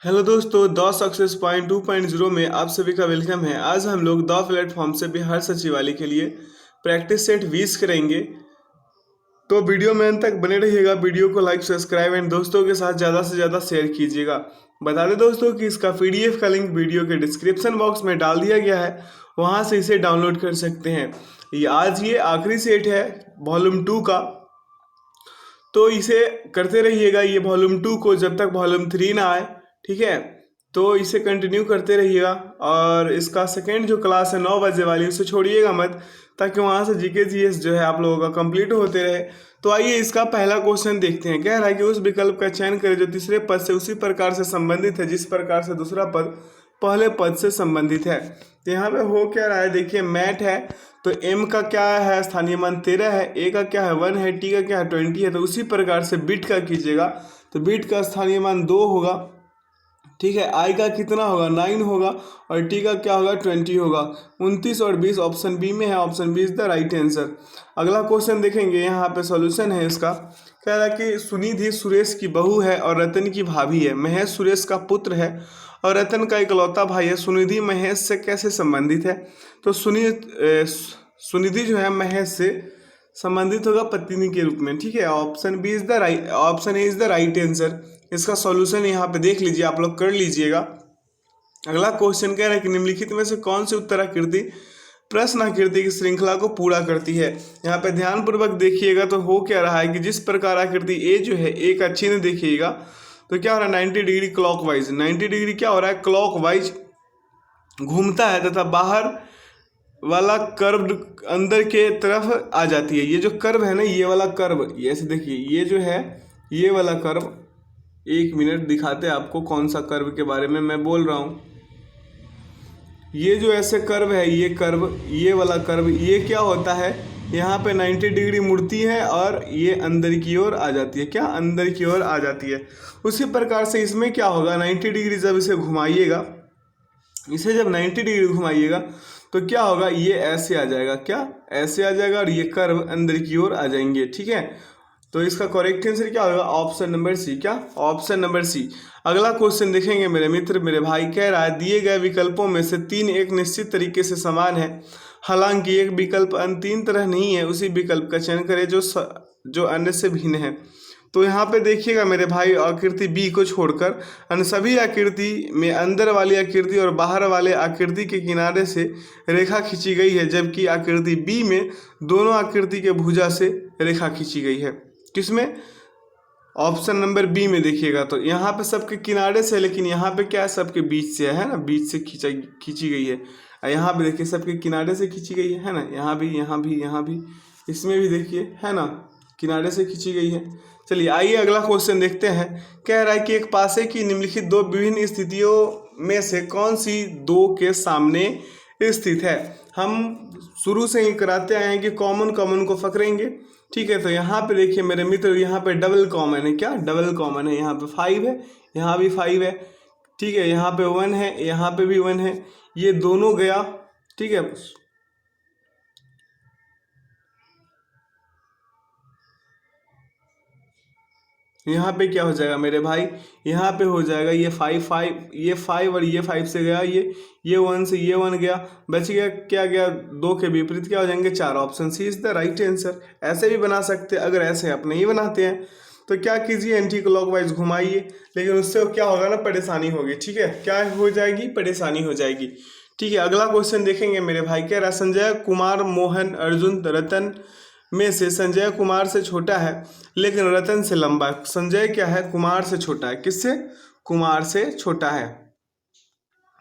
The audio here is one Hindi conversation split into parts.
हेलो दोस्तों, द सक्सेस पॉइंट 2.0 में आप सभी का वेलकम है। आज हम लोग द प्लेटफॉर्म से बिहार सचिवालय के लिए प्रैक्टिस सेट 20 करेंगे। तो वीडियो में अंत तक बने रहिएगा। वीडियो को लाइक, सब्सक्राइब एंड दोस्तों के साथ ज़्यादा से ज़्यादा शेयर कीजिएगा। बता दें दोस्तों कि इसका पीडीएफ का लिंक वीडियो के डिस्क्रिप्शन बॉक्स में डाल दिया गया है, वहाँ से इसे डाउनलोड कर सकते हैं। ये आखिरी सेट है वॉल्यूम 2 का, तो इसे करते रहिएगा ये वॉल्यूम 2 को जब तक वॉल्यूम 3 ना आए। ठीक है, तो इसे कंटिन्यू करते रहिएगा। और इसका सेकेंड जो क्लास है 9 बजे वाली, उसे छोड़िएगा मत, ताकि वहाँ से जीके जीएस जो है आप लोगों का कंप्लीट होते रहे। तो आइए इसका पहला क्वेश्चन देखते हैं। कह रहा है कि उस विकल्प का चयन करें जो तीसरे पद से उसी प्रकार से संबंधित है जिस प्रकार से दूसरा पद पहले पद से संबंधित है। तो यहाँ पे हो क्या रहा है, देखिए मैट है, तो एम का क्या है, स्थानीय मान 13 है, ए का क्या है 1 है, टी का क्या है 20 है। तो उसी प्रकार से बीट का कीजिएगा, तो बीट का स्थानीय मान 2 होगा। ठीक है, आई का कितना होगा 9 होगा, और टी का क्या होगा 20 होगा। 29 और 20 ऑप्शन बी में है, option B is the right answer. अगला क्वेश्चन देखेंगे, यहाँ पे सॉल्यूशन है इसका। कह रहा है कि सुनिधि सुरेश की बहू है और रतन की भाभी है, महेश सुरेश का पुत्र है और रतन का इकलौता भाई है। सुनिधि महेश से कैसे संबंधित है? तो सुनिधि जो है महेश से संबंधित होगा पत्नी के रूप में। ठीक है, option B is the right, option A is the right answer. इसका सॉल्यूशन यहाँ पे देख लीजिए, आप लोग कर लीजिएगा। अगला क्वेश्चन कह रहा है कि निम्नलिखित में से कौन सी उत्तराकृति प्रश्न आकृति की श्रृंखला को पूरा करती है। यहाँ पे ध्यानपूर्वक देखिएगा, तो हो क्या रहा है कि जिस प्रकार आकृति ए जो है, ए का चिन्ह देखिएगा, तो क्या हो रहा है 90 डिग्री क्लॉकवाइज, 90 डिग्री क्या हो रहा है क्लॉकवाइज घूमता है, तथा बाहर वाला कर्व अंदर के तरफ आ जाती है। ये जो कर्व है ना, ये वाला कर्व, ये ऐसे देखिए, ये जो है ये वाला कर्व, 1 मिनट दिखाते हैं आपको कौन सा कर्व के बारे में मैं बोल रहा हूँ। ये जो ऐसे कर्व है, ये कर्व, ये वाला कर्व, ये क्या होता है, यहाँ पे 90 डिग्री मुड़ती है और ये अंदर की ओर आ जाती है। क्या अंदर की ओर आ जाती है। उसी प्रकार से इसमें क्या होगा, 90 डिग्री जब इसे घुमाइएगा, इसे जब 90 डिग्री घुमाइएगा तो क्या होगा, ये ऐसे आ जाएगा, क्या ऐसे आ जाएगा, और ये कर्व अंदर की ओर आ जाएंगे। ठीक है, तो इसका करेक्ट आंसर क्या होगा, ऑप्शन नंबर सी। क्या, ऑप्शन नंबर सी। अगला क्वेश्चन देखेंगे मेरे मित्र, मेरे भाई। कह रहा है दिए गए विकल्पों में से 3 एक निश्चित तरीके से समान है, हालांकि एक विकल्प अन्य 3 तरह नहीं है, उसी विकल्प का चयन करें जो अन्य से भिन्न है। तो यहाँ पे देखिएगा मेरे भाई, आकृति बी को छोड़कर अन्य सभी आकृति में अंदर वाली आकृति और बाहर वाले आकृति के किनारे से रेखा खींची गई है, जबकि आकृति बी में दोनों आकृति के भुजा से रेखा खींची गई है। किसमें? ऑप्शन नंबर बी में देखिएगा, तो यहाँ पे सबके किनारे से, लेकिन यहाँ पे क्या है, सबके बीच से है ना, बीच से खींची गई है। और यहाँ पे देखिए सबके किनारे से खींची गई है ना, यहाँ भी, यहाँ भी, यहाँ भी, इसमें भी देखिए है ना, किनारे से खींची गई है। चलिए आइए अगला क्वेश्चन देखते हैं। कह रहा है कि एक पासे की निम्नलिखित दो विभिन्न स्थितियों में से कौन सी दो के सामने स्थित है। हम शुरू से ही कराते आए हैं कि कॉमन कॉमन को पकड़ेंगे। ठीक है, तो यहाँ पे देखिए मेरे मित्र, यहाँ पे डबल कॉमन है। क्या डबल कॉमन है? यहाँ पे 5 है, यहाँ भी 5 है। ठीक है, यहाँ पे 1 है, यहाँ पे भी 1 है, ये दोनों गया। ठीक है, यहाँ पे क्या हो जाएगा मेरे भाई, यहाँ पे हो जाएगा ये 5 ये 5 और ये 5 से गया, ये 1 से ये 1 गया, बच गया क्या गया, 2 के विपरीत क्या हो जाएंगे 4। Option C is the right answer. ऐसे भी बना सकते हैं, अगर ऐसे आप नहीं बनाते हैं तो क्या कीजिए, एंटी क्लॉकवाइज घुमाइए, लेकिन उससे क्या होगा ना, परेशानी होगी। ठीक है, क्या हो जाएगी, परेशानी हो जाएगी। ठीक है, अगला क्वेश्चन देखेंगे मेरे भाई। कह रहा संजय कुमार मोहन अर्जुन रतन में से संजय कुमार से छोटा है लेकिन रतन से लंबा। संजय क्या है, कुमार से छोटा है। किससे? कुमार से छोटा है।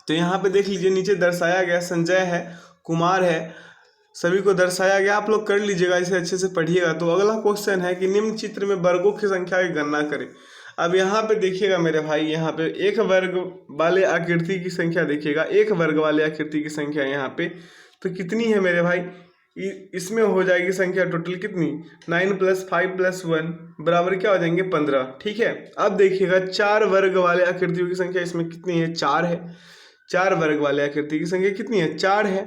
तो यहाँ पे देख लीजिए, नीचे दर्शाया गया, संजय है, कुमार है, सभी को दर्शाया गया। आप लोग कर लीजिएगा, इसे अच्छे से पढ़िएगा। तो अगला क्वेश्चन है कि निम्न चित्र में वर्गों की संख्या की गणना करें। अब यहाँ पे देखिएगा मेरे भाई, यहाँ पे एक वर्ग वाले आकृति की संख्या देखिएगा, एक वर्ग वाले आकृति की संख्या यहाँ पे तो कितनी है मेरे भाई, इसमें हो जाएगी संख्या टोटल कितनी, 9 + 5 + 1 बराबर क्या हो जाएंगे 15। ठीक है, अब देखिएगा 4 वर्ग वाले आकृतियों की संख्या इसमें कितनी है, 4 है। 4 वर्ग वाले आकृति की संख्या कितनी है, 4 है।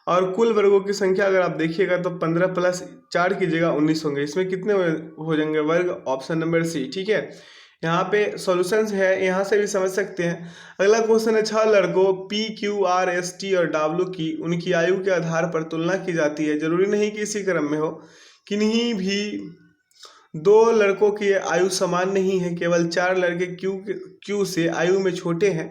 और कुल वर्गों की संख्या अगर आप देखिएगा तो 15 + 4 की जगह 19 होंगे। इसमें कितने हो जाएंगे वर्ग, ऑप्शन नंबर सी। ठीक है, यहाँ पे सॉल्यूशंस है, यहाँ से भी समझ सकते हैं। अगला क्वेश्चन है, 6 लड़कों PQRST और W की उनकी आयु के आधार पर तुलना की जाती है। जरूरी नहीं कि इसी क्रम में हो, किन्हीं भी 2 लड़कों की आयु समान नहीं है, केवल 4 लड़के क्यू से आयु में छोटे हैं,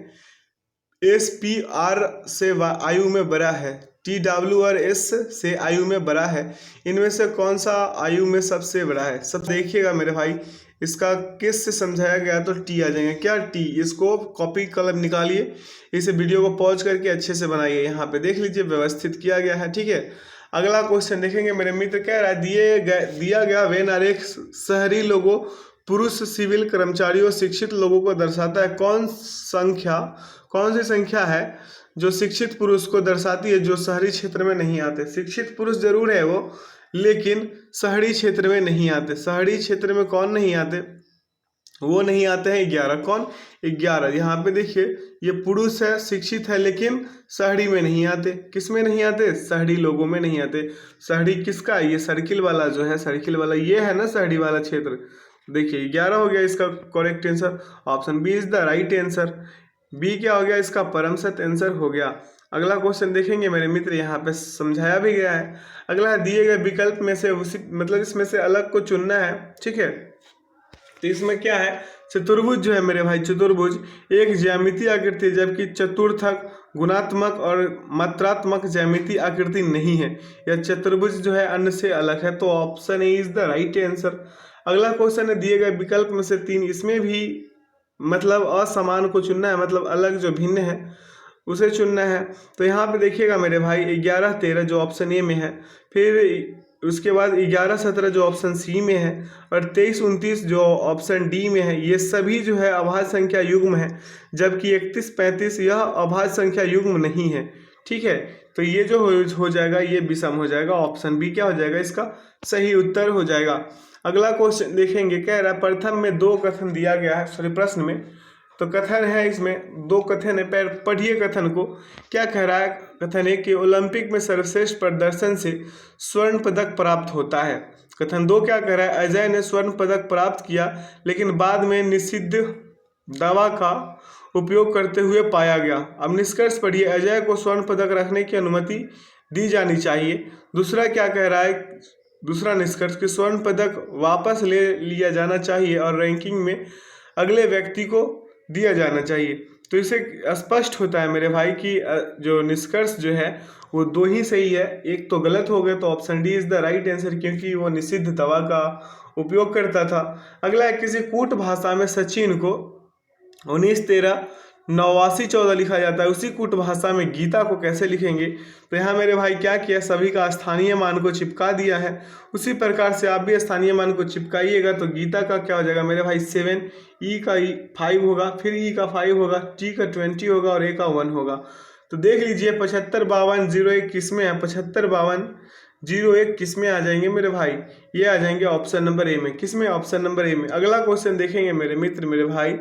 SPR से आयु में बड़ा है, TW और S से आयु में बड़ा है। इनमें से कौन सा आयु में सबसे बड़ा है? सब देखिएगा मेरे भाई, इसका किस से समझाया गया तो टी आ जाएंगे। क्या टी? इसको कॉपी कलम निकालिए, इसे वीडियो को पॉज करके अच्छे से बनाइए। यहाँ पे देख लीजिए व्यवस्थित किया गया है, ठीक है। अगला क्वेश्चन देखेंगे मेरे मित्र, कह रहा है दिया गया वेन आरेख शहरी लोगों, पुरुष सिविल कर्मचारियों, शिक्षित लोगों को दर्शाता है। कौन सी संख्या है जो शिक्षित पुरुष को दर्शाती है जो शहरी क्षेत्र में नहीं आते? शिक्षित पुरुष जरूर है वो, लेकिन शहरी क्षेत्र में नहीं आते। शहरी क्षेत्र में कौन नहीं आते? वो नहीं आते हैं 11। कौन? 11। यहाँ पे देखिए, ये पुरुष है, शिक्षित है, लेकिन शहरी में नहीं आते। किस में नहीं आते? शहरी लोगों में नहीं आते। शहरी किसका? ये सर्किल वाला जो है, सर्किल वाला ये है ना शहरी वाला क्षेत्र। देखिए 11 हो गया इसका correct answer. Option B is the right answer. B क्या हो गया इसका? परम सत्य आंसर हो गया। अगला क्वेश्चन देखेंगे मेरे मित्र, यहाँ पे समझाया भी गया है। अगला है, दिए गए विकल्प में से उसी मतलब इसमें से अलग को चुनना है, ठीक है। तो इसमें क्या है? चतुर्भुज जो है मेरे भाई, चतुर्भुज एक ज्यामितीय आकृति है, जबकि चतुर्थक गुणात्मक और मात्रात्मक ज्यामितीय आकृति नहीं है। यह चतुर्भुज जो है अन्य से अलग है, तो option A is the right answer. अगला क्वेश्चन है, दिए गए विकल्प में से 3, इसमें भी मतलब असमान को चुनना है, मतलब अलग जो भिन्न है उसे चुनना है। तो यहाँ पे देखिएगा मेरे भाई, 11 13 जो ऑप्शन ए में है, फिर उसके बाद 11 17 जो ऑप्शन सी में है, और 23 29 जो ऑप्शन डी में है, ये सभी जो है अभाज्य संख्या युग्म है, जबकि 31 35 यह अभाज्य संख्या युग्म नहीं है, ठीक है। तो ये जो हो जाएगा, ये विषम हो जाएगा। ऑप्शन बी क्या हो जाएगा? इसका सही उत्तर हो जाएगा। अगला क्वेश्चन देखेंगे, कह रहा है प्रथम में 2 कथन दिया गया है, सॉरी प्रश्न में तो कथन है, इसमें 2 कथन है, पढ़िए कथन को। क्या कह रहा है? कथन है कि ओलंपिक में सर्वश्रेष्ठ प्रदर्शन से स्वर्ण पदक प्राप्त होता है। कथन 2 क्या कह रहा है? अजय ने स्वर्ण पदक प्राप्त किया, लेकिन बाद में निषिद्ध दवा का उपयोग करते हुए पाया गया। अब निष्कर्ष पढ़िए, अजय को स्वर्ण पदक रखने की अनुमति दी जानी चाहिए। दूसरा क्या कह रहा है? दूसरा निष्कर्ष कि स्वर्ण पदक वापस ले लिया जाना चाहिए और रैंकिंग में अगले व्यक्ति को दिया जाना चाहिए। तो इसे स्पष्ट होता है मेरे भाई कि जो निष्कर्ष जो है वो 2 ही सही है, एक तो गलत हो गया। तो option D is the right answer, क्योंकि वो निषिद्ध दवा का उपयोग करता था। अगला है, किसी कूट भाषा में सचिन को 19 13 89 14 लिखा जाता है, उसी कूट भाषा में गीता को कैसे लिखेंगे? तो यहाँ मेरे भाई क्या किया, सभी का स्थानीय मान को चिपका दिया है। उसी प्रकार से आप भी स्थानीय मान को चिपकाइएगा, तो गीता का क्या हो जाएगा मेरे भाई? 7, ई का 5 होगा, फिर ई का 5 होगा, टी का 20 होगा और ए का 1 होगा। तो देख लीजिए 75 52 01 किसमें है? 75 52 01 किसमें आ जाएंगे मेरे भाई? ये आ जाएंगे ऑप्शन नंबर ए में। किसमें? ऑप्शन नंबर ए में। अगला क्वेश्चन देखेंगे मेरे मित्र, मेरे भाई,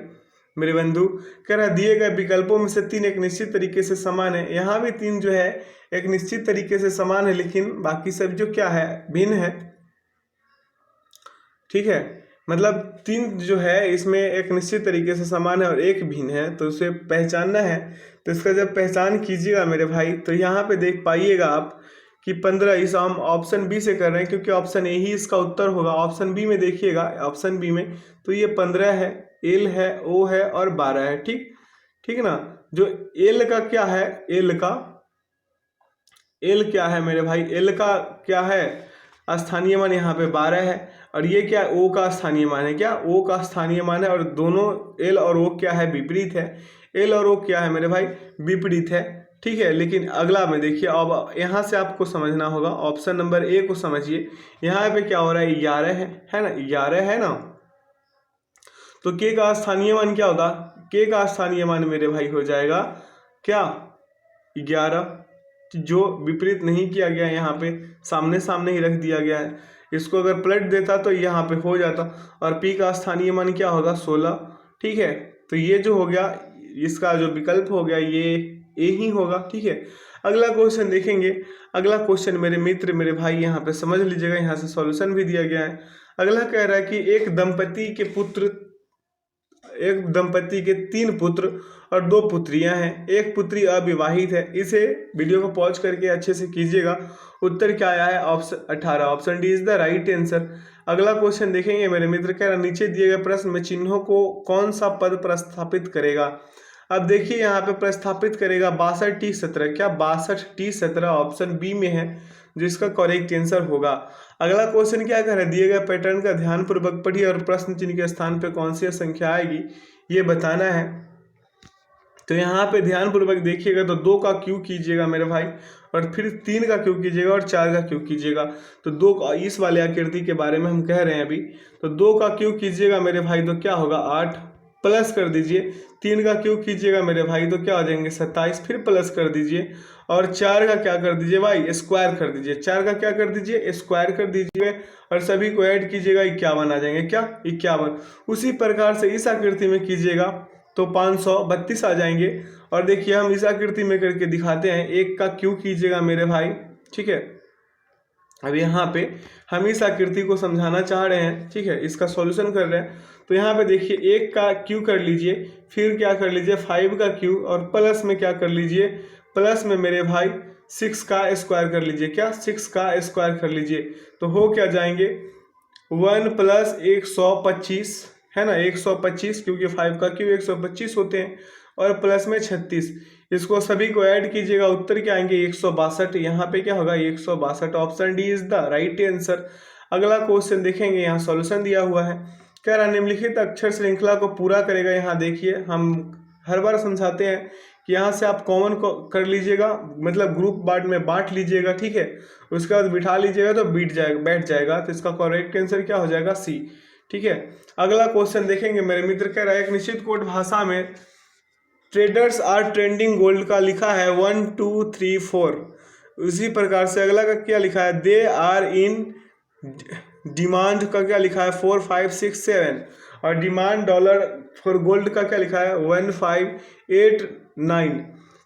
मेरे बंधु, कह रहा दिए गए विकल्पों में से 3 एक निश्चित तरीके से समान है। यहाँ भी 3 जो है एक निश्चित तरीके से समान है, लेकिन बाकी सब जो क्या है भिन्न है, ठीक है। मतलब 3 जो है इसमें एक निश्चित तरीके से समान है और एक भिन्न है, तो उसे पहचानना है। तो इसका जब पहचान कीजिएगा मेरे भाई, तो यहाँ पे देख पाइएगा आप कि 15, इस हम ऑप्शन बी से कर रहे हैं, क्योंकि ऑप्शन ए ही इसका उत्तर होगा। ऑप्शन बी में देखिएगा, ऑप्शन बी में तो ये 15 है, एल है, ओ है और 12 है, ठीक ठीक ना। जो एल का क्या है? एल क्या है मेरे भाई? एल का क्या है? स्थानीय मान यहाँ पे 12 है, और ये क्या? ओ का स्थानीय मान है। क्या? ओ का स्थानीय मान है, और दोनों एल और ओ क्या है? विपरीत है। एल और ओ क्या है मेरे भाई? विपरीत है, ठीक है। लेकिन अगला में देखिए, अब यहाँ से आपको समझना होगा, ऑप्शन नंबर ए को समझिए। यहाँ पे क्या हो रहा है? 11 है ना, 11 है ना। तो के का स्थानीय मान क्या होगा? के का स्थानीय मान मेरे भाई हो जाएगा क्या? 11, जो विपरीत नहीं किया गया, यहाँ पे सामने सामने ही रख दिया गया है। इसको अगर पलट देता तो यहाँ पे हो जाता, और पी का स्थानीय मान क्या होगा? 16, ठीक है। तो ये जो हो गया, इसका जो विकल्प हो गया ये ए ही होगा, ठीक है। अगला क्वेश्चन देखेंगे। अगला क्वेश्चन मेरे मित्र, मेरे भाई, यहाँ पे समझ लीजिएगा, यहाँ से सॉल्यूशन भी दिया गया है। अगला कह रहा है कि एक दंपति के पुत्र एक दंपति के 3 पुत्र और 2 पुत्रियां हैं, एक पुत्री अविवाहित है। इसे वीडियो को पॉज करके अच्छे से कीजिएगा। उत्तर क्या आया है? Option 18, option D is the right answer. अगला क्वेश्चन देखेंगे मेरे मित्र, कह रहा नीचे दिए गए प्रश्न में चिन्हों को कौन सा पद प्रस्थापित करेगा। अब देखिए यहाँ पे प्रस्थापित करेगा 62T17, क्या 62T17 ऑप्शन बी में है जिसका करेक्ट आंसर होगा। अगला क्वेश्चन क्या कह रहा है? दिए गए पैटर्न का ध्यानपूर्वक पढ़िए और प्रश्न चिन्ह के स्थान पे कौन सी संख्या आएगी ये बताना है। तो यहाँ पे ध्यानपूर्वक देखिएगा तो 2 का क्यू कीजिएगा मेरे भाई, और फिर 3 का क्यू कीजिएगा और 4 का क्यू कीजिएगा। तो 2 इस वाले आकृति के बारे में हम कह रहे हैं अभी। तो 2 का क्यू कीजिएगा मेरे भाई तो क्या होगा 8, प्लस कर दीजिए। 3 का क्यू कीजिएगा मेरे भाई तो क्या हो जाएंगे 27, फिर प्लस कर दीजिए। और 4 का क्या कर दीजिए भाई? स्क्वायर कर दीजिए। 4 का क्या कर दीजिए? स्क्वायर कर दीजिए और सभी को ऐड कीजिएगा, 51 आ जाएंगे, क्या 51। उसी प्रकार से इस आकृति में कीजिएगा तो 532 आ जाएंगे। और देखिए हम इस आकृति में करके दिखाते हैं। 1 का क्यू कीजिएगा मेरे भाई, ठीक है। अब यहाँ पे हम इस आकृति को समझाना चाह रहे हैं, ठीक है, इसका सॉल्यूशन कर रहे हैं। तो यहाँ पे देखिए 1 का क्यू कर लीजिए, फिर क्या कर लीजिए 5 का क्यू, और प्लस में क्या कर लीजिए, प्लस में मेरे भाई 6 का स्क्वायर कर लीजिए, क्या 6 का स्क्वायर कर लीजिए। तो हो क्या जाएंगे 1 + 125 है ना, 125, क्योंकि 5 का क्यू 125 होते हैं, और प्लस में 36। इसको सभी को ऐड कीजिएगा, उत्तर क्या आएंगे 162। यहाँ पे क्या होगा 162, option D is the right answer. अगला क्वेश्चन देखेंगे, यहाँ सॉल्यूशन दिया हुआ है। कह रहा निम्नलिखित अक्षर श्रृंखला को पूरा करेगा। यहाँ देखिए हम हर बार समझाते हैं कि यहाँ से आप कॉमन को कर लीजिएगा, मतलब ग्रुप बांट में बांट लीजिएगा, ठीक है। उसके बाद बिठा लीजिएगा तो बैठ जाएगा। तो इसका करेक्ट आंसर क्या हो जाएगा सी, ठीक है। अगला क्वेश्चन देखेंगे मेरे मित्र, कह रहा है एक निश्चित कोड भाषा में ट्रेडर्स आर ट्रेंडिंग गोल्ड का लिखा है 1 2 3 4। उसी प्रकार से अगला का क्या लिखा है, दे आर इन डिमांड का क्या लिखा है 4 5 6 7। और डिमांड डॉलर फॉर गोल्ड का क्या लिखा है 1 5 8 9।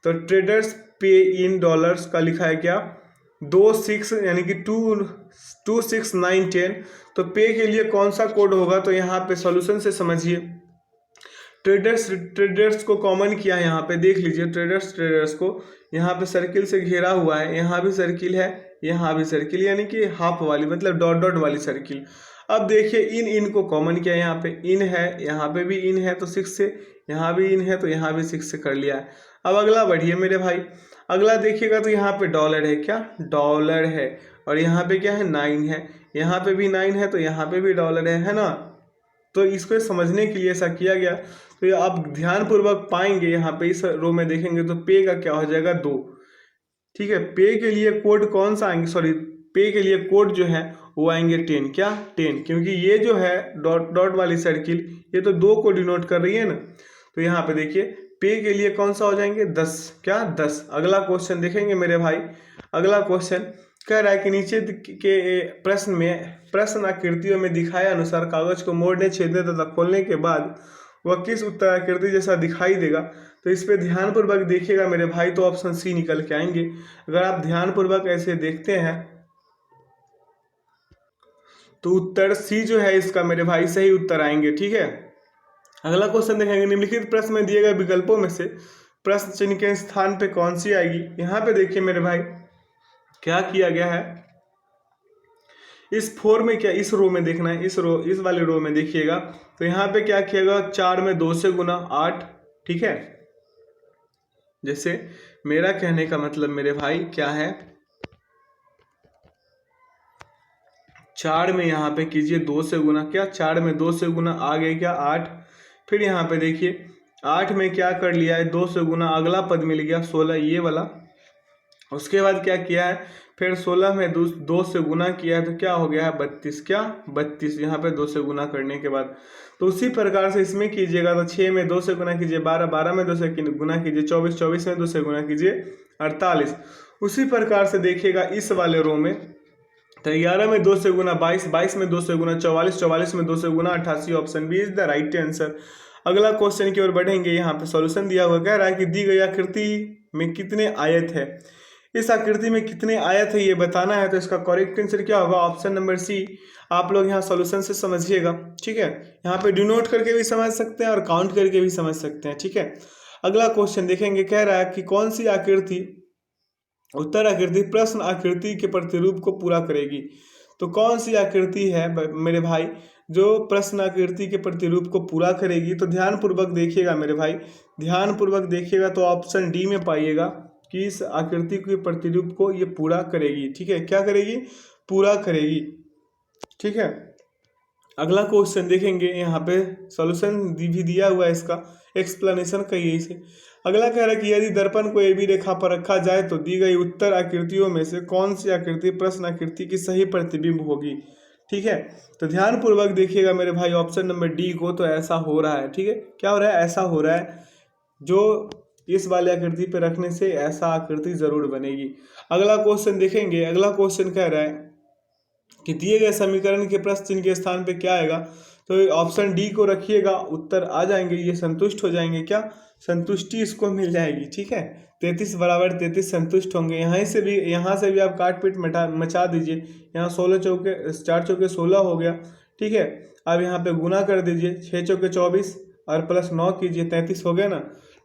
तो ट्रेडर्स पे इन डॉलर्स का लिखा है क्या 2 6, यानी कि 2 6 9 10। तो पे के लिए कौन सा कोड होगा? तो यहाँ पे सॉल्यूशन से समझिए। ट्रेडर्स को कॉमन किया है, यहाँ पे देख लीजिए ट्रेडर्स को यहाँ पे सर्किल से घेरा हुआ है, यहाँ भी सर्किल है, यहाँ भी सर्किल, यानी कि हाफ वाली मतलब डॉट डॉट वाली सर्किल। अब देखिए इन को कॉमन किया, यहाँ पे इन है, यहाँ पे भी इन है तो 6 से, यहाँ भी इन है तो यहाँ भी 6 से कर लिया है। अब अगला बढ़िए मेरे भाई, अगला देखिएगा तो यहाँ पे डॉलर है, क्या डॉलर है, और यहाँ पे क्या है 9 है, यहाँ पे भी 9 है तो यहाँ पे भी डॉलर है ना। तो इसको समझने के लिए ऐसा किया गया। तो ये आप ध्यानपूर्वक पाएंगे, यहाँ पे इस रो में देखेंगे तो पे का क्या हो जाएगा 2, ठीक है। पे के लिए कोड कौन सा आएंगे, सॉरी पे के लिए कोड जो है वो आएंगे 10, क्या 10, क्योंकि ये जो है डॉट डॉट वाली सर्किल ये तो 2 को डिनोट कर रही है ना। तो यहाँ पे देखिए पे के लिए कौन सा हो जाएंगे 10, क्या 10। अगला क्वेश्चन देखेंगे मेरे भाई। अगला क्वेश्चन कह रहा है कि नीचे के प्रश्न में प्रश्न आकृतियों में दिखाए अनुसार कागज को मोड़ने, छेदने तथा खोलने के बाद वह किस उत्तराकृति जैसा दिखाई देगा। तो इस पे ध्यानपूर्वक देखिएगा मेरे भाई, तो ऑप्शन सी निकल के आएंगे। अगर आप ध्यानपूर्वक ऐसे देखते हैं तो उत्तर सी जो है इसका मेरे भाई सही उत्तर आएंगे, ठीक है। अगला क्वेश्चन देखेंगे, निम्नलिखित प्रश्न में दिए गए विकल्पों में से प्रश्न चिन्ह के स्थान पे कौन सी आएगी। यहाँ पे देखिए मेरे भाई क्या किया गया है, इस 4 में क्या, इस रो में देखना है, इस वाले रो में देखिएगा। तो यहाँ पे क्या किया गया 4 में 2 से गुना 8, ठीक है। जैसे मेरा कहने का मतलब मेरे भाई क्या है, 4 में यहाँ पे कीजिए 2 से गुना, क्या 4 में 2 से गुना आ गए क्या 8। फिर यहाँ पे देखिए 8 में क्या कर लिया है 2 से गुना, अगला पद मिल गया 16 ये वाला। उसके बाद क्या किया है, फिर 16 में 2 से गुना किया है तो क्या हो गया है 32, क्या 32 यहाँ पे 2 से गुना करने के बाद। तो उसी प्रकार से इसमें कीजिएगा तो 6 में 2 से गुना कीजिए 12, 12 में 2 से गुना कीजिए 24, 24 में 2 से गुना कीजिए 48। उसी प्रकार से देखिएगा इस वाले रो में तो 11 में 2 से गुना 22, 22 में 2 से गुना 44, 44 में 2 से गुना 88, option B is the right answer. अगला क्वेश्चन की ओर बढ़ेंगे। यहाँ पे सॉल्यूशन दिया हुआ कह रहा है कि दी गई आकृति में कितने आयत है, इस आकृति में कितने आयत है ये बताना है। तो इसका करेक्ट आंसर क्या होगा, ऑप्शन नंबर सी आप लोग यहाँ सॉल्यूशन से समझिएगा, ठीक है। यहाँ पे डिनोट करके भी समझ सकते हैं और काउंट करके भी समझ सकते हैं, ठीक है। अगला क्वेश्चन देखेंगे, कह रहा है कि कौन सी आकृति उत्तर आकृति प्रश्न आकृति के प्रतिरूप को पूरा करेगी। तो कौन सी आकृति है मेरे भाई जो प्रश्न आकृति के प्रतिरूप को पूरा करेगी? तो ध्यान पूर्वक देखिएगा मेरे भाई, ध्यान पूर्वक देखिएगा तो ऑप्शन डी में पाइएगा कि इस आकृति के प्रतिरूप को ये पूरा करेगी, ठीक है। क्या करेगी? पूरा करेगी, ठीक है। अगला क्वेश्चन देखेंगे, यहाँ पे सॉल्यूशन भी दिया हुआ है, इसका एक्सप्लेनेशन कहिए इसे। अगला कह रहा है कि यदि दर्पण को ए बी रेखा पर रखा जाए तो दी गई उत्तर आकृतियों में से कौन सी आकृति प्रश्न आकृति की सही प्रतिबिंब होगी, ठीक है। तो ध्यान पूर्वक देखिएगा मेरे भाई ऑप्शन नंबर डी को। तो ऐसा हो रहा है, ठीक है। क्या हो रहा है? ऐसा हो रहा है, जो इस वाली आकृति पे रखने से ऐसा आकृति जरूर बनेगी। अगला क्वेश्चन देखेंगे, अगला क्वेश्चन कह रहा है कि दिए गए समीकरण के प्रश्न चिन्ह के स्थान पे क्या आएगा? तो ऑप्शन डी को रखिएगा, उत्तर आ जाएंगे, ये संतुष्ट हो जाएंगे। क्या? संतुष्टि इसको मिल जाएगी, ठीक है। 33 बराबर 33 संतुष्ट होंगे। यहाँ से भी आप काट पीट मचा दीजिए। यहाँ 16 चौके 4 चौके 16 हो गया, ठीक है। अब यहाँ पे गुना कर दीजिए, 6 चौके 24 और प्लस 9 कीजिए, 33 हो गया ना,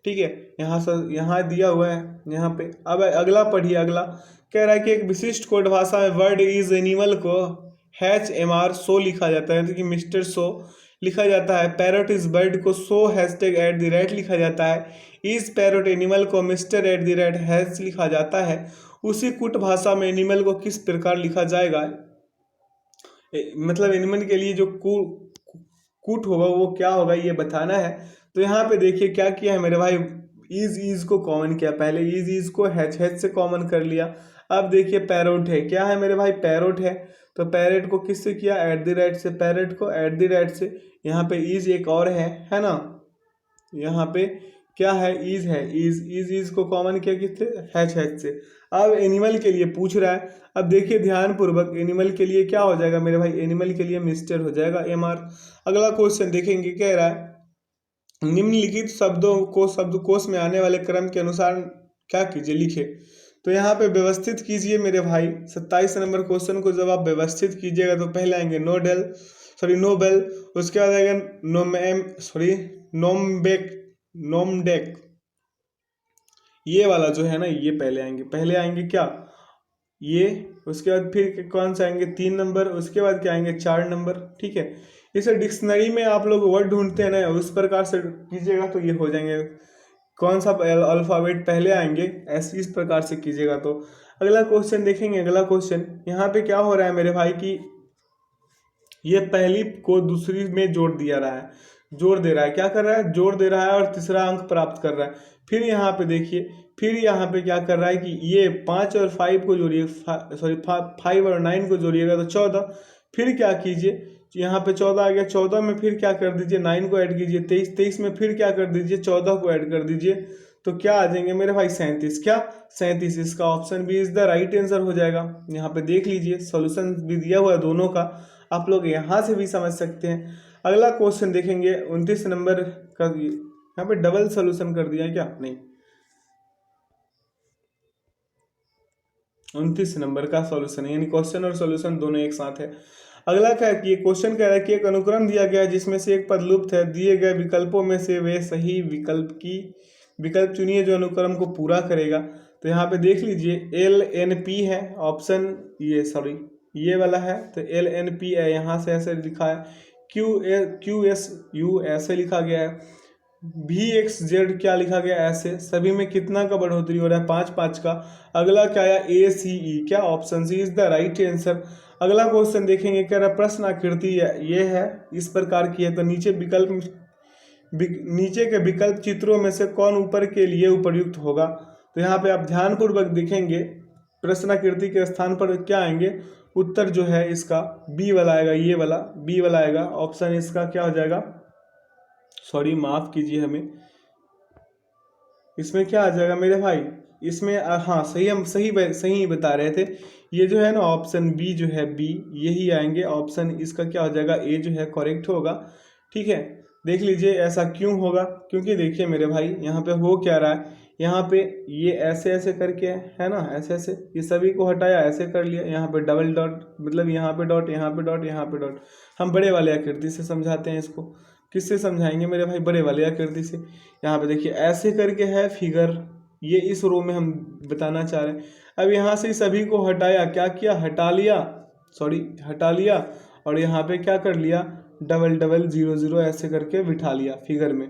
ठीक है। यहाँ दिया हुआ है यहाँ पे। अब अगला पढ़िए। अगला कह रहा है कि एक विशिष्ट कोड भाषा में वर्ड इज एनिमल को HMR शो लिखा जाता है, कि मिस्टर शो लिखा जाता है। पैरोट इज बर्ड को शो #@ लिखा जाता है। इज पैरोट एनिमल को मिस्टर @# लिखा जाता है। उसी कुट भाषा में एनिमल को किस प्रकार लिखा जाएगा? मतलब एनिमल के लिए जो कुट होगा वो क्या होगा, ये बताना है। तो यहाँ पे देखिए क्या किया है मेरे भाई, इज को कॉमन किया। पहले इज को हैच से कॉमन कर लिया। अब देखिए पैरोट है, क्या है मेरे भाई? पैरोट है। तो पैरेट को किससे किया? @ से। पैरेट को @ से। यहाँ पे इज एक और है ना। यहाँ पे क्या है? इज है। इज को कॉमन किया किससे? हैच से। अब एनिमल के लिए पूछ रहा है। अब देखिए ध्यान पूर्वक, एनिमल के लिए क्या हो जाएगा मेरे भाई? एनिमल के लिए मिस्टर हो जाएगा, MR। अगला क्वेश्चन देखेंगे, कह रहा है निम्नलिखित शब्दों को शब्दकोश में आने वाले क्रम के अनुसार क्या कीजिए, लिखे। तो यहाँ पे व्यवस्थित कीजिए मेरे भाई। 27 नंबर क्वेश्चन को जब आप व्यवस्थित कीजिएगा तो पहले आएंगे नोबेल, उसके बाद आएगा नोमडेक, ये वाला जो है ना, ये पहले आएंगे क्या? ये। उसके बाद फिर कौन सा आएंगे? 3 नंबर। उसके बाद क्या आएंगे? 4 नंबर, ठीक है। इसे डिक्शनरी में आप लोग वर्ड ढूंढते हैं ना, उस प्रकार से कीजिएगा तो ये हो जाएंगे। कौन सा अल्फाबेट पहले आएंगे, ऐसे इस प्रकार से कीजिएगा। तो अगला क्वेश्चन देखेंगे। अगला क्वेश्चन यहाँ पे क्या हो रहा है मेरे भाई कि ये पहली को दूसरी में जोड़ दे रहा है। क्या कर रहा है? जोड़ दे रहा है और तीसरा अंक प्राप्त कर रहा है। फिर यहाँ पे देखिए, फिर यहाँ पे क्या कर रहा है कि ये 5 और 5 को जोड़िए, 5 और 9 को जोड़िएगा तो 14। फिर क्या कीजिए, यहाँ पे 14 आ गया, 14 में फिर क्या कर दीजिए? 9 को ऐड कीजिए। 23 में फिर क्या कर दीजिए? 14 को ऐड कर दीजिए। तो क्या आ जाएंगे मेरे भाई? 37। क्या? 37। इसका option B is the right answer हो जाएगा। यहाँ पे देख लीजिए, सॉल्यूशन भी दिया हुआ है दोनों का, आप लोग यहाँ से भी समझ सकते हैं। अगला क्वेश्चन देखेंगे 29 नंबर का। यहाँ पे डबल सॉल्यूशन कर दिया है क्या? नहीं, 29 नंबर का सॉल्यूशन है, यानी क्वेश्चन और सॉल्यूशन दोनों एक साथ है। अगला क्या है कि क्वेश्चन कह रहा है कि एक अनुक्रम दिया गया है जिसमें से एक पद लुप्त है। दिए गए विकल्पों में से वे सही विकल्प चुनिए जो अनुक्रम को पूरा करेगा। तो यहाँ पे देख लीजिए, LNP है ऑप्शन, ये वाला है। तो LNP है, यहाँ से ऐसे लिखा है। QSU ऐसे लिखा गया है। VXZ क्या लिखा गया? ऐसे। सभी में कितना का बढ़ोतरी हो रहा है? 5 का। अगला क्या आया? ACE, क्या? Option C is the right answer. अगला क्वेश्चन देखेंगे, कह रहा प्रश्न आकृति ये है, इस प्रकार की है। तो नीचे के विकल्प चित्रों में से कौन ऊपर के लिए उपयुक्त होगा? तो यहाँ पे आप ध्यान पूर्वक देखेंगे, प्रश्न आकृति के स्थान पर क्या आएंगे? उत्तर जो है इसका बी वाला आएगा, ये वाला बी वाला आएगा। ऑप्शन इसका क्या हो जाएगा? माफ कीजिए हमें, इसमें क्या आ जाएगा मेरे भाई? इसमें हाँ सही, हम सही बता रहे थे। ये जो है ना ऑप्शन बी जो है, बी यही आएंगे। ऑप्शन इसका क्या हो जाएगा? ए जो है करेक्ट होगा, ठीक है। देख लीजिए ऐसा क्यों होगा, क्योंकि देखिए मेरे भाई यहाँ पे हो क्या रहा है, यहाँ पे ये ऐसे ऐसे करके है ना, ऐसे ऐसे ये सभी को हटाया, ऐसे कर लिया, यहाँ पे डबल डॉट मतलब यहाँ पे डॉट, यहाँ पे डॉट, यहाँ पे डॉट। हम बड़े वाले आकृति से समझाते हैं इसको। किससे समझाएंगे मेरे भाई? बड़े वाले आकृति से। यहाँ पे देखिए ऐसे करके है फिगर, ये इस रो में हम बताना चाह रहे हैं। अब यहाँ से सभी को हटाया, क्या किया, हटा लिया, सॉरी हटा लिया, और यहाँ पे क्या कर लिया, डबल डबल जीरो जीरो ऐसे करके बिठा लिया फिगर में।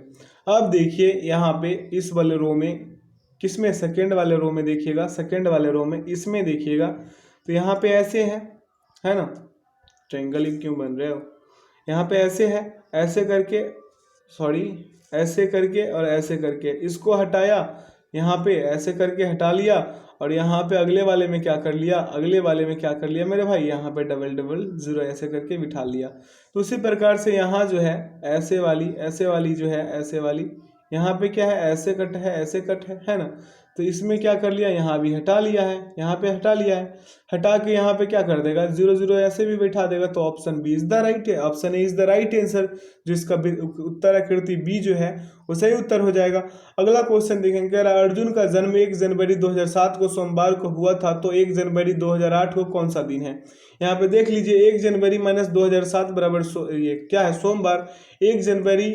अब देखिए यहाँ पे इस वाले रो में, किसमें, सेकेंड वाले रो में देखिएगा, सेकेंड वाले रो में इसमें देखिएगा तो यहाँ पे ऐसे है ना, ट्रायंगल ही क्यों बन रहे हो, यहाँ पे ऐसे है, ऐसे करके, सॉरी ऐसे करके और ऐसे करके इसको हटाया, यहाँ पे ऐसे करके हटा लिया, और यहाँ पे अगले वाले में क्या कर लिया, अगले वाले में क्या कर लिया मेरे भाई, यहाँ पे डबल डबल जीरो ऐसे करके बिठा लिया। तो उसी प्रकार से यहाँ जो है ऐसे वाली जो है ऐसे वाली, यहाँ पे क्या है, ऐसे कट है, ऐसे कट है ना, तो इसमें क्या कर लिया, यहाँ भी हटा लिया है, यहाँ पे हटा लिया है, हटा के यहाँ पे क्या कर देगा, जीरो जीरो ऐसे भी बैठा देगा। तो option B is the right है, option A is the right answer, जिसका उत्तर आकृति बी जो है वो सही उत्तर हो जाएगा। अगला क्वेश्चन देखेंगे, कह रहा है अर्जुन का जन्म 1 जनवरी 2007 को सोमवार को हुआ था, तो 1 जनवरी 2008 को कौन सा दिन है? यहाँ पे देख लीजिए 1 जनवरी माइनस 2007 बराबर ये क्या है, सोमवार। 1 जनवरी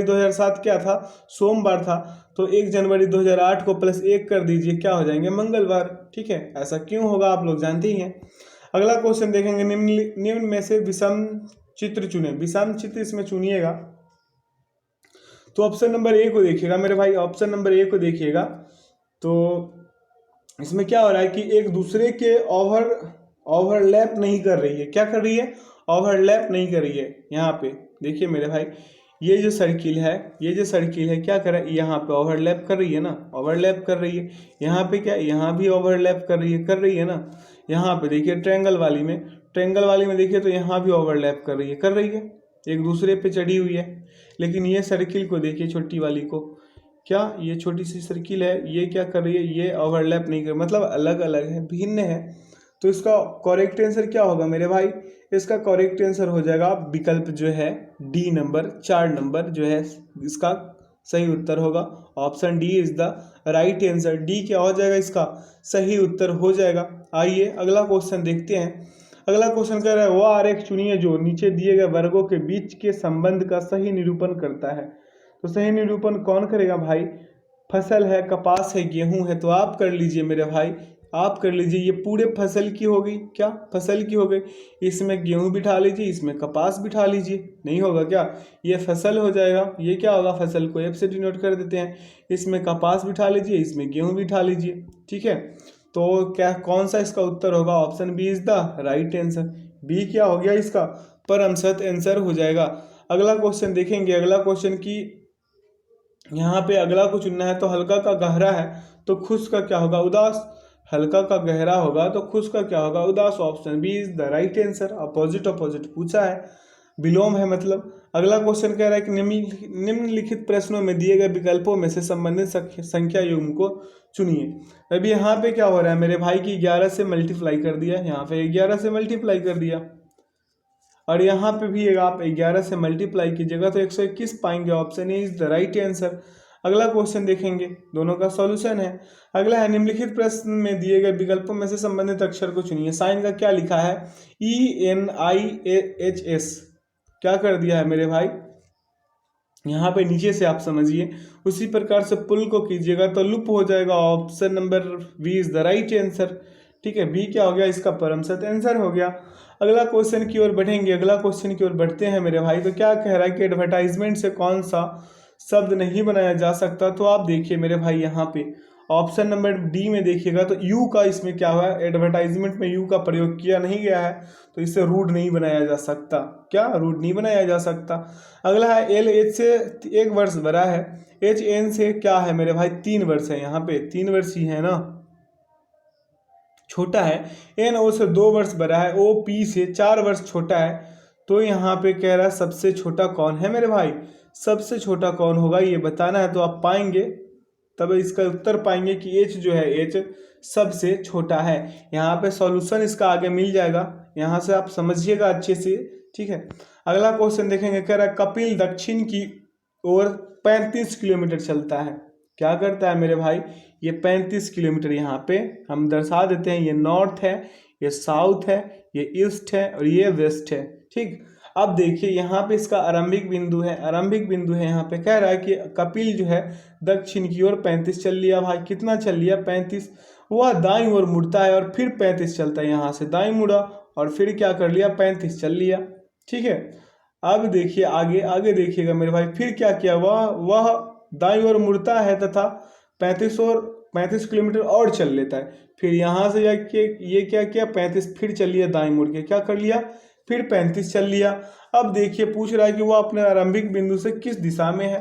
2007 क्या था, सोमवार था, तो 1 जनवरी 2008 को प्लस 1 कर दीजिए, क्या हो जाएंगे, मंगलवार। ठीक है, ऐसा क्यों होगा आप लोग जानते ही हैं। अगला क्वेश्चन देखेंगे, निम्न में से विषम चित्र चुने, विषम चित्र इसमें चुनिएगा। तो ऑप्शन नंबर ए को देखिएगा मेरे भाई, ऑप्शन नंबर ए को देखिएगा तो इसमें क्या हो रहा है कि एक दूसरे के ओवरलैप नहीं कर रही है, क्या कर रही है, ओवरलैप नहीं कर रही है। यहाँ पे देखिए मेरे भाई, ये जो सर्किल है क्या कर रहा है, यहाँ पे ओवरलैप कर रही है ना, ओवरलैप कर रही है। यहाँ पे क्या, यहाँ भी ओवरलैप कर रही है ना। यहाँ पे देखिए ट्रायंगल वाली में देखिए तो यहाँ भी ओवरलैप कर रही है, एक दूसरे पे चढ़ी हुई है। लेकिन ये सर्किल को देखिए, छोटी वाली को, क्या ये छोटी सी सर्किल है, ये क्या कर रही है, ये ओवरलैप नहीं कर, मतलब अलग अलग है, भिन्न है। तो इसका करेक्ट आंसर क्या होगा मेरे भाई, इसका करेक्ट आंसर हो जाएगा विकल्प जो है डी नंबर, 4 नंबर जो है इसका सही उत्तर होगा। Option D is the right answer, D क्या हो जाएगा, इसका सही उत्तर हो जाएगा। आइए अगला क्वेश्चन देखते हैं। अगला क्वेश्चन कह रहा है, वह आरेख चुनिए जो नीचे दिए गए वर्गों के बीच के संबंध का सही निरूपण करता है। तो सही निरूपण कौन करेगा भाई, फसल है, कपास है, गेहूं है, तो आप कर लीजिए मेरे भाई, आप कर लीजिए। ये पूरे फसल की हो गई, क्या फसल की हो गई, इसमें गेहूं बिठा लीजिए, इसमें कपास बिठा लीजिए, नहीं होगा क्या, ये फसल हो जाएगा। ये क्या होगा, फसल को एफ से डिनोट कर देते हैं, इसमें कपास बिठा लीजिए, इसमें गेहूं बिठा लीजिए। ठीक है, तो क्या कौन सा इसका उत्तर होगा, option B is the right answer. B क्या हो गया, इसका परमसत आंसर हो जाएगा। अगला क्वेश्चन देखेंगे, अगला क्वेश्चन की यहाँ पे अगला को चुनना है। तो हल्का का गहरा है तो खुश का क्या होगा, उदास। हल्का का गहरा होगा तो खुश का क्या होगा, उदास। Option B is the right answer. Opposite पूछा है, विलोम है मतलब। अगला क्वेश्चन कह रहा है कि निम्नलिखित प्रश्नों में दिए गए विकल्पों में से संबंधित संख्या युग्म को चुनिए। अभी यहाँ पे क्या हो रहा है मेरे भाई की 11 से मल्टीप्लाई कर दिया, यहाँ पे 11 से मल्टीप्लाई कर दिया, और यहाँ पे भी आप 11 से मल्टीप्लाई कीजिएगा तो 121 पाएंगे। Option A is the right answer. अगला क्वेश्चन देखेंगे, दोनों का सॉल्यूशन है। अगला है, निम्नलिखित प्रश्न में दिए गए विकल्पों में से संबंधित अक्षर को चुनिए। साइन का क्या लिखा है, ENIHS, क्या कर दिया है मेरे भाई, यहाँ पे नीचे से आप समझिए। उसी प्रकार से पुल को कीजिएगा तो लुप हो जाएगा। Option number B is the right answer. ठीक है, बी क्या हो गया, इसका परमसत आंसर हो गया। अगला क्वेश्चन की ओर बढ़ेंगे, अगला क्वेश्चन की ओर बढ़ते हैं मेरे भाई। तो क्या कह रहा है कि एडवर्टाइजमेंट से कौन सा शब्द नहीं बनाया जा सकता। तो आप देखिए मेरे भाई, यहाँ पे ऑप्शन नंबर डी में देखिएगा तो यू का इसमें क्या हुआ है, एडवर्टाइजमेंट में यू का प्रयोग किया नहीं गया है, तो इससे रूड नहीं बनाया जा सकता। क्या रूड नहीं बनाया जा सकता। अगला है, एल एच से 1 वर्ष बड़ा है, एच एन से क्या है मेरे भाई, 3 वर्ष है, यहाँ पे 3 वर्ष ही है ना, छोटा है। एन ओ से 2 वर्ष बड़ा है, ओ पी से 4 वर्ष छोटा है। तो यहाँ पे कह रहा है सबसे छोटा कौन है मेरे भाई, सबसे छोटा कौन होगा ये बताना है। तो आप पाएंगे, तब इसका उत्तर पाएंगे कि एच जो है, एच सबसे छोटा है। यहाँ पे सॉल्यूशन इसका आगे मिल जाएगा, यहाँ से आप समझिएगा अच्छे से। ठीक है, अगला क्वेश्चन देखेंगे, कह रहा है कपिल दक्षिण की ओर 35 किलोमीटर चलता है। क्या करता है मेरे भाई, ये 35 किलोमीटर यहाँ पे हम दर्शा देते हैं। ये नॉर्थ है, ये साउथ है, ये ईस्ट है और ये वेस्ट है। ठीक, अब देखिए यहाँ पे इसका आरंभिक बिंदु है, आरंभिक बिंदु है यहाँ पे। कह रहा है कि कपिल जो है दक्षिण की ओर 35 चल लिया भाई। कितना चल लिया, 35। वह दाईं ओर मुड़ता है और फिर 35 चलता है, यहाँ से दाईं मुड़ा और फिर क्या कर लिया, 35 चल लिया। ठीक है, अब देखिए आगे, आगे देखिएगा मेरे भाई, फिर क्या किया, वह दाईं ओर मुड़ता है तथा 35 किलोमीटर और चल लेता है। फिर यहाँ से जाके ये क्या किया, 35 फिर चल लिया दाईं मुड़ के, क्या कर लिया, फिर 35 चल लिया। अब देखिए पूछ रहा है कि वह अपने आरंभिक बिंदु से किस दिशा में है,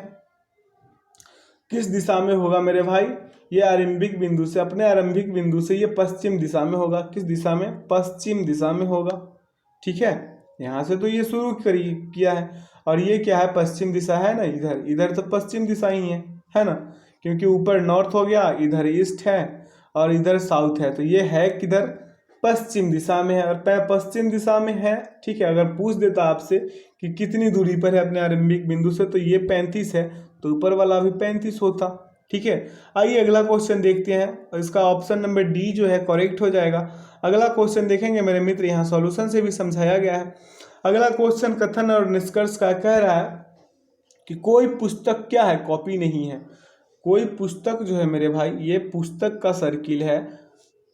किस दिशा में होगा मेरे भाई, ये आरंभिक बिंदु से, अपने आरंभिक बिंदु से ये पश्चिम दिशा में होगा। किस दिशा में, पश्चिम दिशा में होगा। ठीक है, यहाँ से तो ये शुरू किया है और ये क्या है, पश्चिम दिशा है ना, इधर, इधर तो पश्चिम दिशा ही है ना, क्योंकि ऊपर नॉर्थ हो गया, इधर ईस्ट है और इधर साउथ है, तो ये है किधर, पश्चिम दिशा में है और पश्चिम दिशा में है। ठीक है, अगर पूछ देता आपसे कि कितनी दूरी पर है अपने आरंभिक बिंदु से, तो ये 35 है, तो ऊपर वाला भी 35 होता। ठीक है, आइए अगला क्वेश्चन देखते हैं और इसका ऑप्शन नंबर डी जो है करेक्ट हो जाएगा। अगला क्वेश्चन देखेंगे मेरे मित्र, यहाँ सॉल्यूशन से भी समझाया गया है। अगला क्वेश्चन कथन और निष्कर्ष का कह रहा है कि कोई पुस्तक क्या है, कॉपी नहीं है। कोई पुस्तक जो है मेरे भाई, ये पुस्तक का सर्किल है,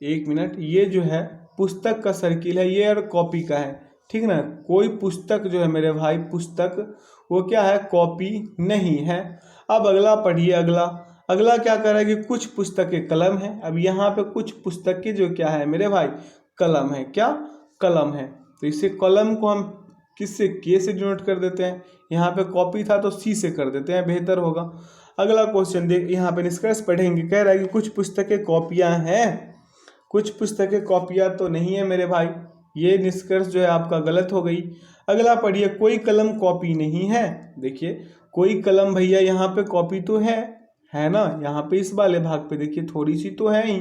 एक मिनट, ये जो है पुस्तक का सर्किल है, ये और कॉपी का है। ठीक ना, कोई पुस्तक जो है मेरे भाई, पुस्तक वो क्या है, कॉपी नहीं है। अब अगला पढ़िए, अगला क्या कर रहा है कि कुछ पुस्तकें कलम है। अब यहाँ पे कुछ पुस्तकें जो क्या है मेरे भाई, कलम है। क्या, कलम है, तो इसे कलम को हम किससे, के से डिनोट कर देते हैं। यहाँ पे कॉपी था तो सी से कर देते हैं, बेहतर होगा। अगला क्वेश्चन देख, यहाँ पे निष्कर्ष पढ़ेंगे। कह रहा है कि कुछ पुस्तकें कॉपियाँ हैं, कुछ पुस्तकें कॉपियाँ तो नहीं है मेरे भाई, ये निष्कर्ष जो है आपका गलत हो गई। अगला पढ़िए, कोई कलम कॉपी नहीं है। देखिए कोई कलम भैया यहाँ पे कॉपी तो है ना, यहाँ पे इस वाले भाग पे देखिए थोड़ी सी तो है ही,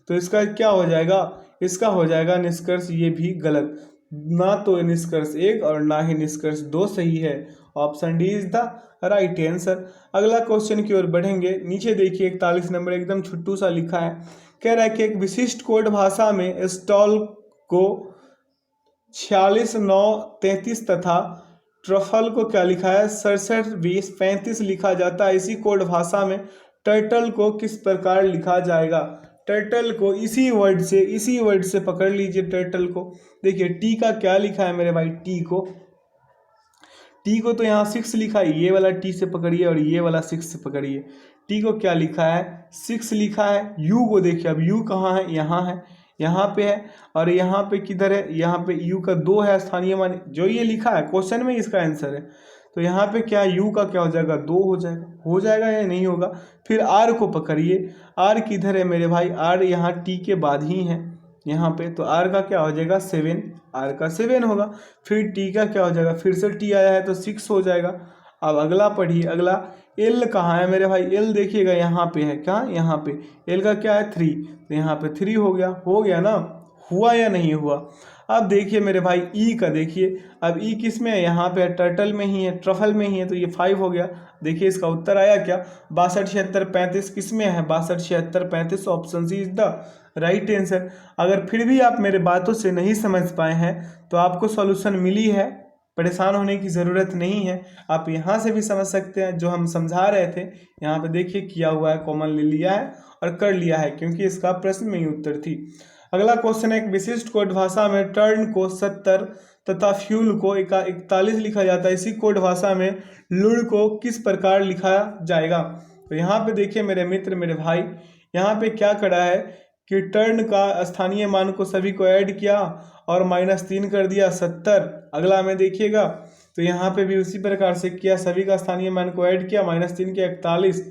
तो इसका क्या हो जाएगा, इसका हो जाएगा निष्कर्ष ये भी गलत। ना तो निष्कर्ष 1 और ना ही निष्कर्ष 2 सही है। Option D is the right answer. अगला क्वेश्चन की ओर बढ़ेंगे। नीचे देखिए 41 नंबर एकदम छुट्टू सा लिखा है। कह रहा है कि एक विशिष्ट कोड भाषा में स्टॉल को 46,9,33 तथा ट्रफल को क्या लिखा है, 67,20,35 लिखा जाता है। इसी कोड भाषा में टर्टल को किस प्रकार लिखा जाएगा। टर्टल को इसी वर्ड से पकड़ लीजिए। टर्टल को देखिए, टी का क्या लिखा है मेरे भाई, टी को तो यहाँ 6 लिखा है, ये वाला टी से पकड़िए और ये वाला 6 से पकड़िए। टी को क्या लिखा है, 6 लिखा है। यू को देखिए, अब यू कहाँ है, यहाँ पे है और यहाँ पे किधर है, यहाँ पे यू का 2 है स्थानीय मान, जो ये लिखा है क्वेश्चन में इसका आंसर है। तो यहाँ पे क्या यू का क्या हो जाएगा, 2 हो जाएगा या नहीं होगा। फिर आर को पकड़िए, आर किधर है मेरे भाई, आर यहाँ टी के बाद ही है यहाँ पे, तो आर का क्या हो जाएगा 7, आर का 7 होगा। फिर टी का क्या हो जाएगा, फिर से टी आया है तो 6 हो जाएगा। अब अगला पढ़िए, अगला एल कहाँ है मेरे भाई, एल देखिएगा यहाँ पे है, क्या यहाँ पे एल का क्या है 3, तो यहाँ पे 3 हो गया ना, हुआ या नहीं हुआ। अब देखिए मेरे भाई ई का देखिए, अब ई किस में है, यहाँ पे टर्टल में ही है, ट्रफल में ही है, तो ये 5 हो गया। देखिए इसका उत्तर आया क्या, 62, 76, 35 किस में है, 62, 76, 35 option C is the right answer. अगर फिर भी आप मेरे बातों से नहीं समझ पाए हैं तो आपको सॉल्यूशन मिली है, परेशान होने की ज़रूरत नहीं है। आप यहाँ से भी समझ सकते हैं, जो हम समझा रहे थे यहाँ पे देखिए किया हुआ है, कॉमन ले लिया है और कर लिया है, क्योंकि इसका प्रश्न में ही उत्तर थी। अगला क्वेश्चन है, एक विशिष्ट कोड भाषा में टर्न को 70 तथा फ्यूल को 41 लिखा जाता है। इसी कोड भाषा में लुड़ को किस प्रकार लिखा जाएगा। तो यहाँ पे देखिए मेरे मित्र, मेरे भाई, यहाँ पे क्या करा है कि टर्न का स्थानीय मान को सभी को ऐड किया और -3 कर दिया 70। अगला में देखिएगा तो यहाँ पे भी उसी प्रकार से किया, सभी का स्थानीय मान को ऐड किया, -3 के 41।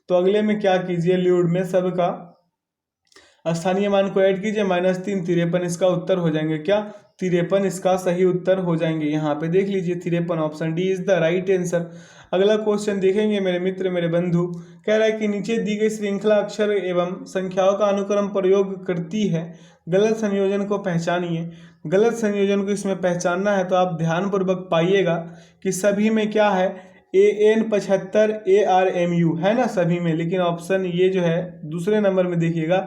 तो अगले में क्या कीजिए, ल्यूड में सबका स्थानीय मान को ऐड कीजिए, -3 53, इसका उत्तर हो जाएंगे क्या, 53 इसका सही उत्तर हो जाएंगे। यहाँ पे देख लीजिए 53, option D is the right answer. अगला क्वेश्चन देखेंगे मेरे मित्र, मेरे बंधु। कह रहा है कि नीचे दी गई श्रृंखला अक्षर एवं संख्याओं का अनुक्रम प्रयोग करती है, गलत संयोजन को पहचानिए। गलत संयोजन को इसमें पहचानना है तो आप ध्यानपूर्वक पाइएगा कि सभी में क्या है, AN75 ARMU है ना सभी में, लेकिन ऑप्शन ये जो है दूसरे नंबर में देखिएगा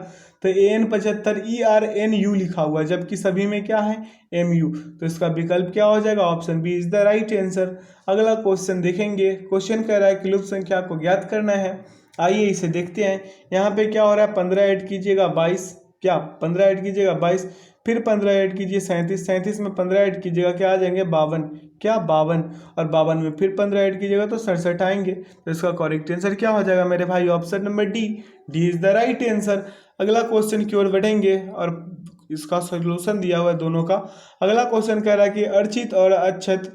तो AN75 ERNU लिखा हुआ है, जबकि सभी में क्या है MU। तो इसका विकल्प क्या हो जाएगा, option B is the right answer. अगला क्वेश्चन देखेंगे। क्वेश्चन कह रहा है कि लुप्त संख्या को ज्ञात करना है। आइए इसे देखते हैं। यहाँ पे क्या हो रहा है, 15 ऐड कीजिएगा 22, क्या 15 ऐड कीजिएगा 22, फिर 15 ऐड कीजिए 37, 37 में 15 ऐड कीजिएगा क्या आ जाएंगे 52, क्या 52, और 52 में फिर 15 ऐड कीजिएगा तो 67 आएंगे। तो इसका करेक्ट आंसर क्या हो जाएगा मेरे भाई, option number D, D is the right answer. अगला क्वेश्चन की ओर बढ़ेंगे और इसका सोल्यूशन दिया हुआ है दोनों का। अगला क्वेश्चन कह रहा है कि अर्चित और अक्षत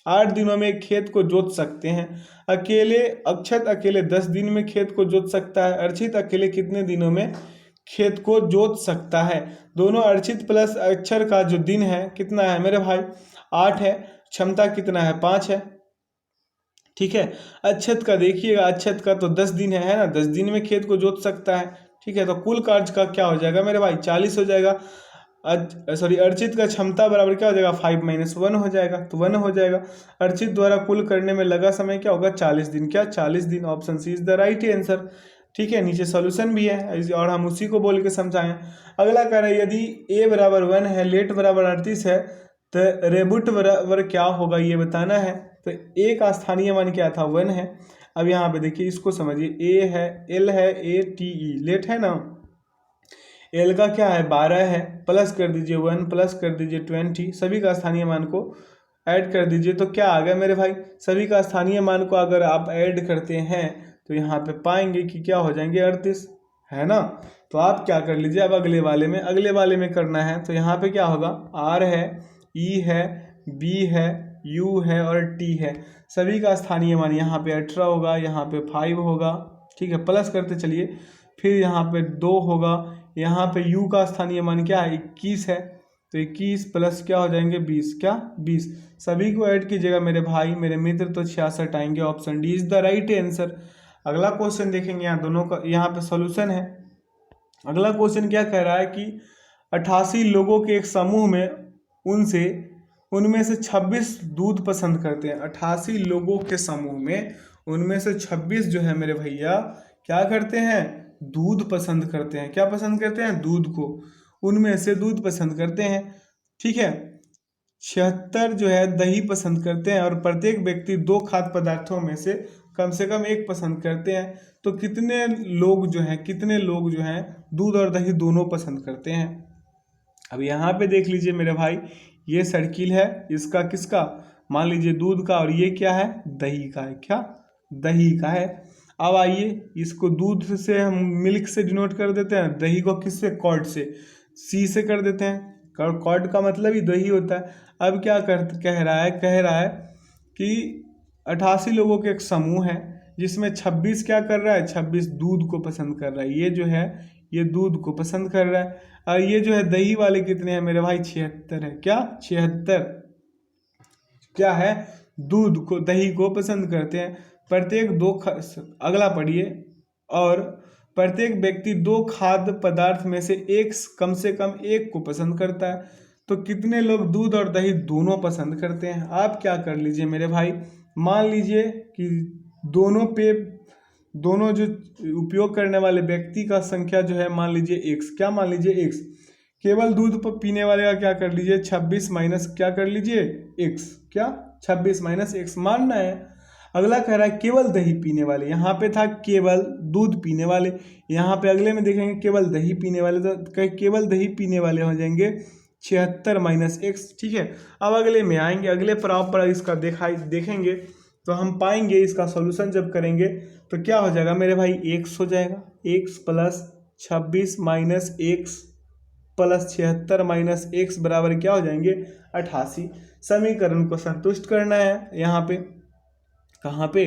8 दिनों में खेत को जोत सकते हैं। अक्षत अकेले 10 दिन में खेत को जोत सकता है, अर्चित अकेले कितने दिनों में खेत को जोत सकता है। दोनों अर्चित प्लस अक्षर का जो दिन है कितना है मेरे भाई, 8 है, क्षमता कितना है 5 है, ठीक है। अक्षत का देखिएगा, अक्षत का तो 10 दिन है ना, 10 दिन में खेत को जोत सकता है, ठीक है। तो कुल कार्य का क्या हो जाएगा मेरे भाई, 40 हो जाएगा। अर्चित का क्षमता बराबर क्या हो जाएगा, 5 - 1 हो जाएगा, तो 1 हो जाएगा। अर्चित द्वारा कुल करने में लगा समय क्या होगा, 40 दिन, क्या 40 दिन, option C is the right answer, ठीक है। नीचे सॉल्यूशन भी है और हम उसी को बोल के समझाएं। अगला कह रहा है यदि a बराबर 1 है, लेट बराबर 38 है, तो रेबुट बराबर क्या होगा ये बताना है। तो a का स्थानीय मान क्या था, 1 है। अब यहाँ पे देखिए इसको समझिए, a है, l है, ATE लेट है ना, एल का क्या है 12 है, प्लस कर दीजिए 1, प्लस कर दीजिए 20, सभी का स्थानीय मान को ऐड कर दीजिए तो क्या आ गया मेरे भाई, सभी का स्थानीय मान को अगर आप ऐड करते हैं तो यहाँ पे पाएंगे कि क्या हो जाएंगे 38, है ना। तो आप क्या कर लीजिए, अब अगले वाले में करना है। तो यहाँ पे क्या होगा, आर है, ई है, बी है, यू है और टी है, सभी का स्थानीय मान यहाँ पे 18 होगा, यहाँ पे 5 होगा, ठीक है। प्लस करते चलिए, फिर यहाँ पे 2 होगा, यहाँ पे u का स्थानीय मान क्या है 21 है, तो 21 प्लस क्या हो जाएंगे 20, क्या 20, सभी को ऐड कीजिएगा मेरे भाई मेरे मित्र तो 66 आएंगे, option D is the right answer. अगला क्वेश्चन देखेंगे, यहाँ दोनों का यहाँ पे सॉल्यूशन है। अगला क्वेश्चन क्या कह रहा है कि 88 लोगों के एक समूह में उनमें से 26 दूध पसंद करते हैं। 88 लोगों के समूह में उनमें से 26 जो है मेरे भैया क्या करते हैं, दूध पसंद करते हैं। क्या पसंद करते हैं, दूध को, उनमें से दूध पसंद करते हैं, ठीक है। 76 जो है दही पसंद करते हैं और प्रत्येक व्यक्ति 2 खाद्य पदार्थों में से कम एक पसंद करते हैं। तो कितने लोग जो हैं दूध और दही दोनों पसंद करते हैं। अब यहाँ पे देख लीजिए मेरे भाई, ये सर्किल है, इसका किसका, मान लीजिए दूध का, और ये क्या है दही का है, क्या दही का है। अब आइए इसको दूध से हम मिल्क से डिनोट कर देते हैं, दही को किससे, कॉर्ड से, सी से कर देते हैं, कॉर्ड का मतलब ही दही होता है। अब क्या कह रहा है कि 88 लोगों के एक समूह है जिसमें 26 क्या कर रहा है, 26 दूध को पसंद कर रहा है, ये जो है ये दूध को पसंद कर रहा है। और ये जो है दही वाले कितने हैं मेरे भाई, 76 है, क्या 76 क्या है, दूध को दही को पसंद करते हैं। अगला पढ़िए, और प्रत्येक व्यक्ति 2 खाद्य पदार्थ में से कम से कम एक को पसंद करता है। तो कितने लोग दूध और दही दोनों पसंद करते हैं। आप क्या कर लीजिए मेरे भाई, मान लीजिए कि दोनों जो उपयोग करने वाले व्यक्ति का संख्या जो है मान लीजिए x, क्या मान लीजिए x, केवल दूध पीने वाले का क्या कर लीजिए 26 माइनस क्या कर लीजिए x, क्या 26 माइनस x मानना है। अगला कह रहा है केवल दही पीने वाले, यहाँ पे था केवल दूध पीने वाले, यहाँ पे अगले में देखेंगे केवल दही पीने वाले, तो केवल दही पीने वाले हो जाएंगे 76 माइनस x, ठीक है। अब अगले में आएंगे, अगले प्रॉब पर इसका देखेंगे तो हम पाएंगे इसका सॉल्यूशन जब करेंगे तो क्या हो जाएगा मेरे भाई, x हो जाएगा, x plus 26 minus x plus 76 minus x बराबर क्या हो जाएंगे 88। समीकरण को संतुष्ट करना है, यहाँ पे कहाँ पे,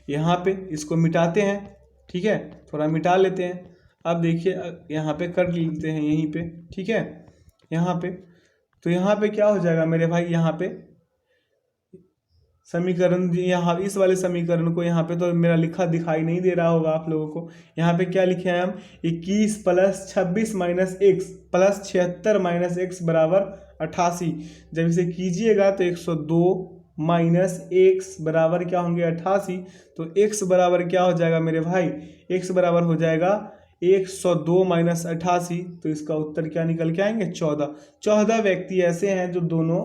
यहाँ पे इसको मिटाते हैं, ठीक है, थोड़ा मिटा लेते हैं। अब देखिए यहाँ पे कर लेते हैं यहीं पे, ठीक है, यहाँ पे तो यहाँ पे क्या हो जाएगा मेरे भाई, यहाँ पे समीकरण, यहाँ इस वाले समीकरण को यहाँ पे तो मेरा लिखा दिखाई नहीं दे रहा होगा आप लोगों को, यहाँ पे क्या लिखे हैं हम 21 plus 26 minus x plus 76 minus x बराबर 88। जब इसे कीजिएगा तो 102 माइनस एक्स बराबर क्या होंगे 88। तो x बराबर क्या हो जाएगा मेरे भाई, x बराबर हो जाएगा 102 माइनस 88। तो इसका उत्तर क्या निकल के आएंगे 14। 14 व्यक्ति ऐसे हैं जो दोनों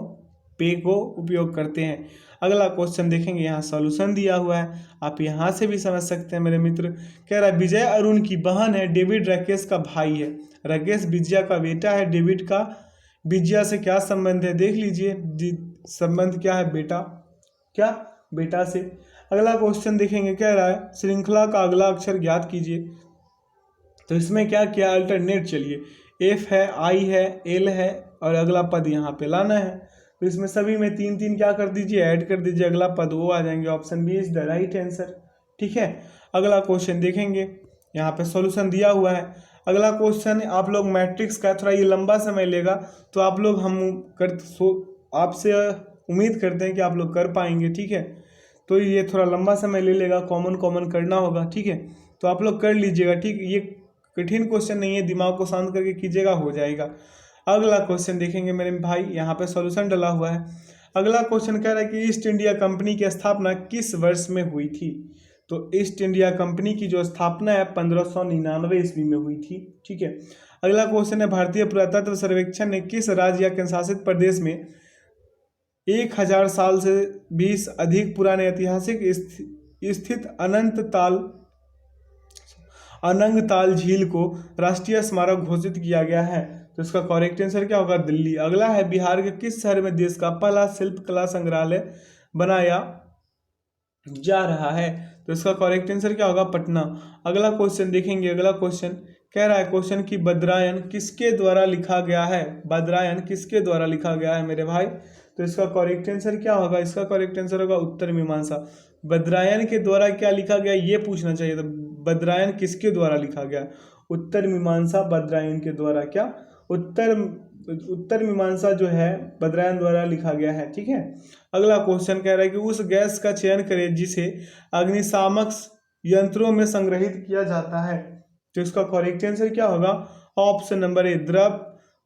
पे को उपयोग करते हैं। अगला क्वेश्चन देखेंगे, यहाँ सॉल्यूशन दिया हुआ है, आप यहाँ से भी समझ सकते हैं मेरे मित्र। कह रहा है विजय अरुण की बहन है, डेविड राकेश का भाई है, राकेश विजया का बेटा है, डेविड का विजया से क्या संबंध है, देख लीजिए संबंध क्या है, बेटा, क्या बेटा से। अगला क्वेश्चन देखेंगे, कह रहा है श्रृंखला का अगला अक्षर ज्ञात कीजिए। तो इसमें क्या किया, अल्टरनेट चलिए, एफ है, आई है, एल है और अगला पद यहाँ पे लाना है। तो इसमें सभी में तीन तीन क्या कर दीजिए, ऐड कर दीजिए, अगला पद वो आ जाएंगे। Option B is the right answer. ठीक है, अगला क्वेश्चन देखेंगे, यहाँ पे सॉल्यूशन दिया हुआ है। अगला क्वेश्चन आप लोग मैट्रिक्स का, थोड़ा ये लंबा समय लेगा तो आप लोग आपसे उम्मीद करते हैं कि आप लोग कर पाएंगे। ठीक है, तो ये थोड़ा लंबा समय ले लेगा, कॉमन करना होगा। ठीक है, तो आप लोग कर लीजिएगा। ठीक, ये कठिन क्वेश्चन नहीं है, दिमाग को शांत करके कीजिएगा, हो जाएगा। अगला क्वेश्चन देखेंगे मेरे भाई, यहाँ पे सॉल्यूशन डला हुआ है। अगला क्वेश्चन कह रहा है कि ईस्ट इंडिया कंपनी की स्थापना किस वर्ष में हुई थी। तो ईस्ट इंडिया कंपनी की जो स्थापना है 1599 ईस्वी में हुई थी। ठीक है, अगला क्वेश्चन है भारतीय पुरातत्व सर्वेक्षण ने किस राज्य या केंद्रशासित प्रदेश में 1000 साल से भी अधिक पुराने ऐतिहासिक स्थित अनंगताल झील को राष्ट्रीय स्मारक घोषित किया गया है। तो इसका करेक्ट आंसर क्या होगा, दिल्ली। अगला है बिहार के किस शहर में देश का पहला शिल्प कला संग्रहालय बनाया जा रहा है। तो इसका करेक्ट आंसर क्या होगा, पटना। अगला क्वेश्चन देखेंगे, अगला क्वेश्चन कह रहा है क्वेश्चन की बद्रायन किसके द्वारा लिखा गया है, बद्रायन किसके द्वारा लिखा गया है मेरे भाई। तो इसका करेक्ट आंसर क्या होगा, इसका करेक्ट आंसर होगा उत्तर मीमांसा। बद्रायन के द्वारा क्या लिखा गया ये पूछना चाहिए, तो बद्रायन किसके द्वारा लिखा गया, उत्तर मीमांसा बद्रायन के द्वारा, क्या उत्तर मीमांसा जो है बद्रायन द्वारा लिखा गया है। ठीक है, अगला क्वेश्चन कह रहा है कि उस गैस का चयन करें जिसे अग्निशामक यंत्रों में संग्रहित किया जाता है। तो इसका करेक्ट आंसर क्या होगा, ऑप्शन नंबर ए, द्रव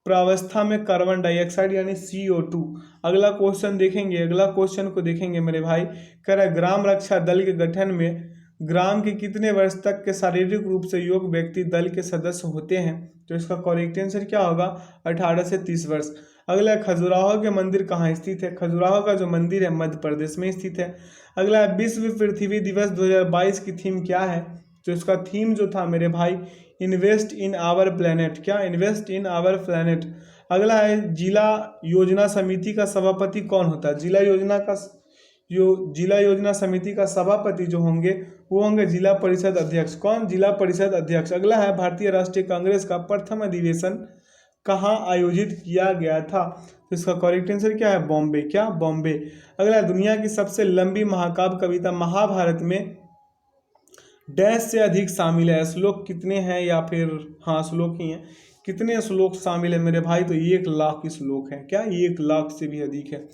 प्रावस्था में कार्बन डाइऑक्साइड यानी CO2। अगला क्वेश्चन देखेंगे, अगला क्वेश्चन को देखेंगे मेरे भाई। कह रहा है ग्राम रक्षा दल के गठन में ग्राम के कितने वर्ष तक के शारीरिक रूप से योग्य व्यक्ति दल के सदस्य होते हैं। तो इसका करेक्ट आंसर क्या होगा, 18 से 30 वर्ष। अगला खजुराहो के मंदिर कहाँ स्थित है, खजुराहो का जो मंदिर है मध्य प्रदेश में स्थित है। अगला विश्व पृथ्वी दिवस 2022 की थीम क्या है। तो इसका थीम जो था मेरे भाई, इन्वेस्ट इन आवर प्लेनेट, क्या इन्वेस्ट इन आवर प्लेनेट। अगला है जिला योजना समिति का सभापति कौन होता है, जिला योजना समिति का सभापति जो होंगे वो होंगे जिला परिषद अध्यक्ष। कौन, जिला परिषद अध्यक्ष। अगला है भारतीय राष्ट्रीय कांग्रेस का प्रथम अधिवेशन कहाँ आयोजित किया गया था। तो इसका करेक्ट आंसर क्या है, बॉम्बे, क्या बॉम्बे। अगला दुनिया की सबसे लंबी महाकाव्य कविता महाभारत में डैश से अधिक शामिल है, श्लोक कितने हैं, या फिर हाँ श्लोक ही हैं, कितने श्लोक शामिल है मेरे भाई। तो 1 लाख श्लोक हैं, क्या 1 लाख से भी अधिक है।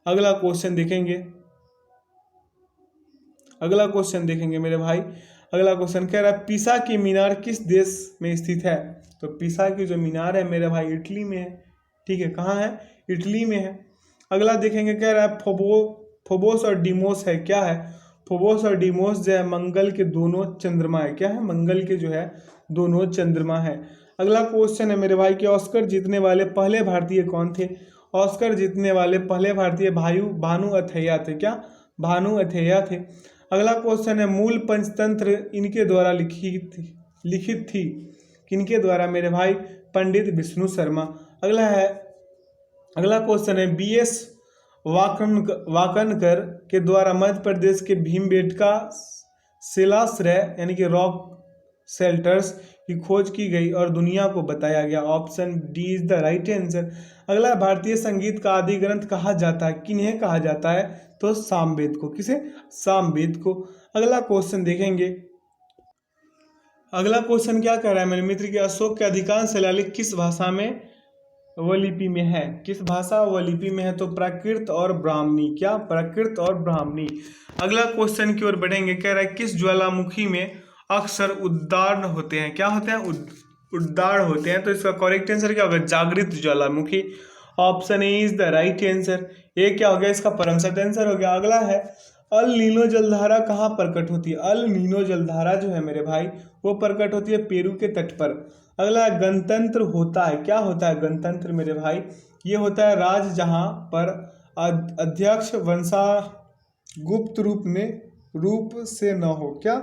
अगला क्वेश्चन देखेंगे, अगला क्वेश्चन देखेंगे मेरे भाई। अगला क्वेश्चन कह रहा है पीसा की मीनार किस देश में स्थित है। तो पीसा की जो मीनार है मेरे भाई इटली में है। ठीक है, कहाँ है, इटली में है। अगला देखेंगे, कह रहा है फोबोस और डिमोस है, क्या है, फोबोस और डिमोस जो है मंगल के दोनों चंद्रमा है, क्या है, मंगल के जो है दोनों चंद्रमा है। अगला क्वेश्चन है मेरे भाई कि ऑस्कर जीतने वाले पहले भारतीय कौन थे। ऑस्कर जीतने वाले पहले भारतीय भानु अथैया थे, क्या भानु अथैया थे। अगला क्वेश्चन है मूल पंचतंत्र इनके द्वारा लिखित थी, किनके द्वारा मेरे भाई, पंडित विष्णु शर्मा। अगला क्वेश्चन है BS वाकनकर के द्वारा मध्य प्रदेश के भीमबेटका शिलाश्रय यानी कि रॉक शेल्टर्स की खोज की गई और दुनिया को बताया गया। Option D is the right answer. अगला भारतीय संगीत का आदि ग्रंथ कहा जाता है, किन्हें कहा जाता है, तो सामवेद को, किसे, सामवेद को। अगला क्वेश्चन देखेंगे, अगला क्वेश्चन क्या कह रहा है मेरे मित्र कि अशोक के अधिकांश शिलालेख किस भाषा में व लिपि में है, किस भाषा व लिपि में है। तो प्राकृत और ब्राह्मणी, क्या प्राकृत और ब्राह्मणी। अगला क्वेश्चन की ओर बढ़ेंगे, कह रहा है किस ज्वालामुखी में अक्सर उद्दार होते हैं, क्या होते हैं, उद्दार होते हैं। तो इसका करेक्ट आंसर क्या होगा, जागृत ज्वालामुखी। Option A is the right answer. ये क्या हो गया, इसका परम सेट आंसर हो गया। अगला है अल नीनो जलधारा कहाँ प्रकट होती है। अल नीनो जलधारा जो है मेरे भाई वो प्रकट होती है पेरू के तट पर। अगला है गणतंत्र होता है, क्या होता है गणतंत्र मेरे भाई, ये होता है राज जहाँ पर अध्यक्ष वंशा गुप्त रूप से न हो, क्या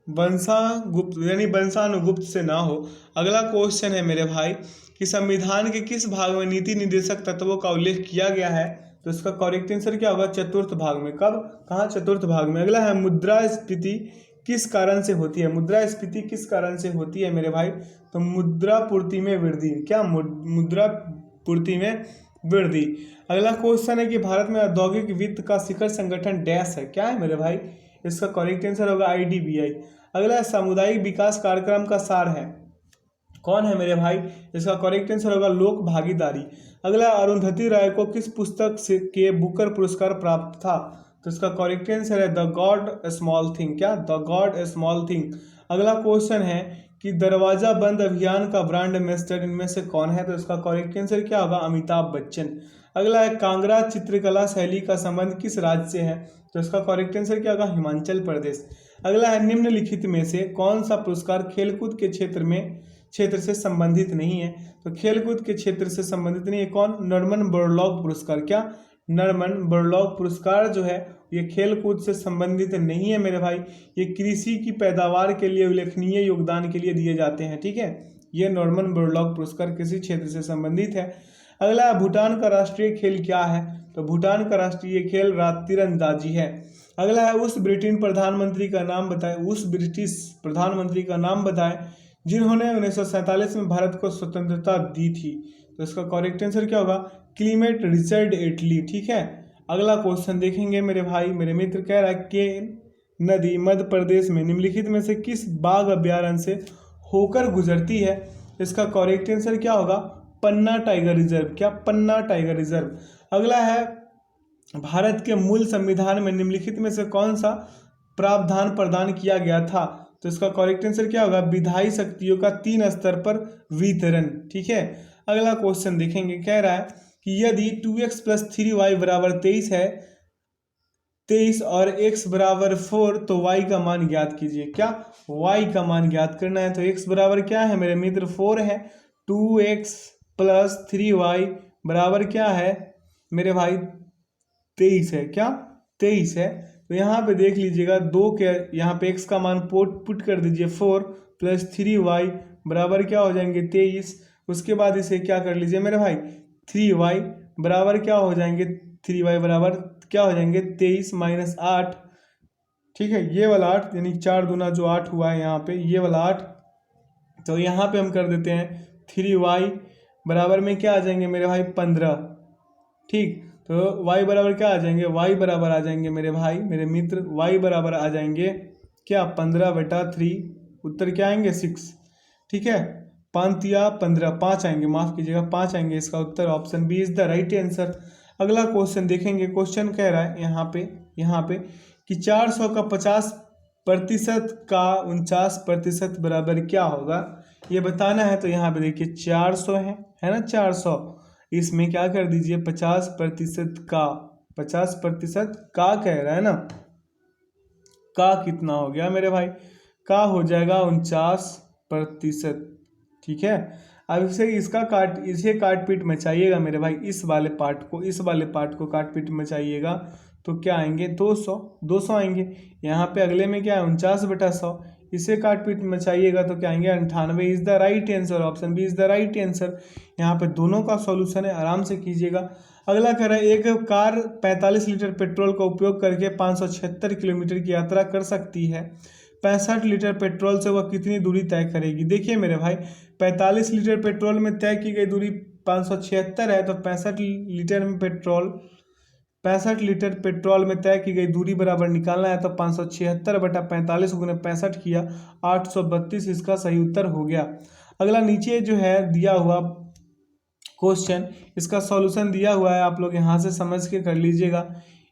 वंशागुप्त यानी वंशानुगुप्त से ना हो। अगला क्वेश्चन है मेरे भाई कि संविधान के किस भाग में नीति निर्देशक तत्वों का उल्लेख किया गया है, तो इसका करेक्ट आंसर क्या होगा, चतुर्थ भाग में। कब, कहाँ, चतुर्थ भाग में। अगला है मुद्रास्फीति किस कारण से होती है। मुद्रास्फीति किस कारण से होती है मेरे भाई, तो मुद्रा पूर्ति में वृद्धि, क्या मुद्रा पूर्ति में वृद्धि। अगला क्वेश्चन है कि भारत में औद्योगिक वित्त का शिखर संगठन डैश है, क्या है मेरे भाई, इसका करेक्ट आंसर होगा IDBI। अगला सामुदायिक विकास कार्यक्रम का सार है, कौन है मेरे भाई, इसका करेक्ट आंसर होगा लोक भागीदारी। अगला अरुंधति राय को किस पुस्तक से के बुकर पुरस्कार प्राप्त था, तो इसका करेक्ट आंसर है द गॉड स्मॉल थिंग, क्या द गॉड स्मॉल थिंग। अगला क्वेश्चन है कि दरवाजा बंद अभियान का ब्रांड एम्बेसडर इनमें से कौन है, तो इसका करेक्ट आंसर क्या होगा, अमिताभ बच्चन। अगला है कांगड़ा चित्रकला शैली का संबंध किस राज्य से है, तो इसका करेक्ट आंसर क्या होगा, हिमाचल प्रदेश। अगला है निम्नलिखित में से कौन सा पुरस्कार खेलकूद के क्षेत्र से संबंधित नहीं है, तो खेलकूद के क्षेत्र से संबंधित नहीं है कौन, नॉर्मन बोरलॉग पुरस्कार, क्या नॉर्मन बोरलॉग पुरस्कार जो है ये खेलकूद से संबंधित नहीं है मेरे भाई, ये कृषि की पैदावार के लिए उल्लेखनीय योगदान के लिए दिए जाते हैं, ठीक है। ये नॉर्मन बोरलॉग पुरस्कार किसी क्षेत्र से संबंधित है। अगला भूटान का राष्ट्रीय खेल क्या है, तो भूटान का राष्ट्रीय खेल तीरंदाजी है। अगला है उस ब्रिटेन प्रधानमंत्री का नाम बताएं, उस ब्रिटिश प्रधानमंत्री का नाम बताएं जिन्होंने 1947 में भारत को स्वतंत्रता दी थी, तो इसका करेक्ट आंसर क्या होगा, क्लीमेट रिचर्ड एटली, ठीक है। अगला क्वेश्चन देखेंगे मेरे भाई, मेरे मित्र कह रहा है केन नदी मध्य प्रदेश में निम्नलिखित में से किस बाघ अभ्यारण्य से होकर गुजरती है, इसका करेक्ट आंसर क्या होगा, पन्ना टाइगर रिजर्व, क्या पन्ना टाइगर रिजर्व। अगला है भारत के मूल संविधान में निम्नलिखित में से कौन सा प्रावधान प्रदान किया गया था, तो इसका करेक्ट आंसर क्या होगा, विधायी शक्तियों का 3 स्तर पर वितरण, ठीक है। अगला क्वेश्चन देखेंगे, कह रहा है कि यदि 2x + 3y = 23 है, 23 और x = 4 तो y का मान ज्ञात कीजिए, क्या y का मान ज्ञात करना है, तो x बराबर क्या है मेरे मित्र 4 है, 2x + 3y बराबर क्या है मेरे भाई 23 है, क्या 23 है। तो यहाँ पे देख लीजिएगा 2 के यहाँ पे x का मान पुट कर दीजिए, 4 + 3y बराबर क्या हो जाएंगे 23। उसके बाद इसे क्या कर लीजिए मेरे भाई, 3y बराबर क्या हो जाएंगे, 3y बराबर क्या हो जाएंगे 23 - 8, ठीक है। ये वाला 8 यानी 4 दूना जो 8 हुआ है यहाँ पे, ये वाला 8, तो यहाँ पे हम कर देते हैं 3y बराबर में क्या आ जाएंगे मेरे भाई 15, ठीक। तो y बराबर क्या आ जाएंगे, y बराबर आ जाएंगे मेरे भाई मेरे मित्र, y बराबर आ जाएंगे क्या 15/3, उत्तर क्या आएंगे 6, ठीक है। 5 या 15, 5 आएंगे, माफ कीजिएगा 5 आएंगे, इसका उत्तर option B is the right answer. अगला क्वेश्चन देखेंगे, क्वेश्चन कह रहा है यहाँ पे कि 400 का 50% का 49% बराबर क्या होगा, ये बताना है। तो यहाँ पे देखिए 400 है ना 400, इसमें क्या कर दीजिए 50% का, 50% का कह रहा है ना, का कितना हो गया मेरे भाई, का हो जाएगा 49%, ठीक है। अब इसे काट पीट में चाहिएगा मेरे भाई, इस वाले पार्ट को काट पीट में चाहिएगा, तो क्या आएंगे 200 आएंगे। यहाँ पे अगले में क्या है 49/100, इसे काट पीट में चाहिएगा तो क्या आएंगे 98 is the right answer, option B is the right answer. यहाँ पे दोनों का सॉल्यूशन है, आराम से कीजिएगा। अगला कह रहा है एक कार 45 लीटर पेट्रोल का उपयोग करके 576 किलोमीटर की यात्रा कर सकती है, 65 लीटर पेट्रोल से वह कितनी दूरी तय करेगी। देखिए मेरे भाई 45 लीटर पेट्रोल में तय की गई दूरी 576 है, तो 65 लीटर पेट्रोल में तय की गई दूरी बराबर निकालना है, तो 576/45 × 65 किया 832, इसका सही उत्तर हो गया। अगला नीचे जो है दिया हुआ क्वेश्चन, इसका सॉल्यूशन दिया हुआ है, आप लोग यहाँ से समझ के कर लीजिएगा,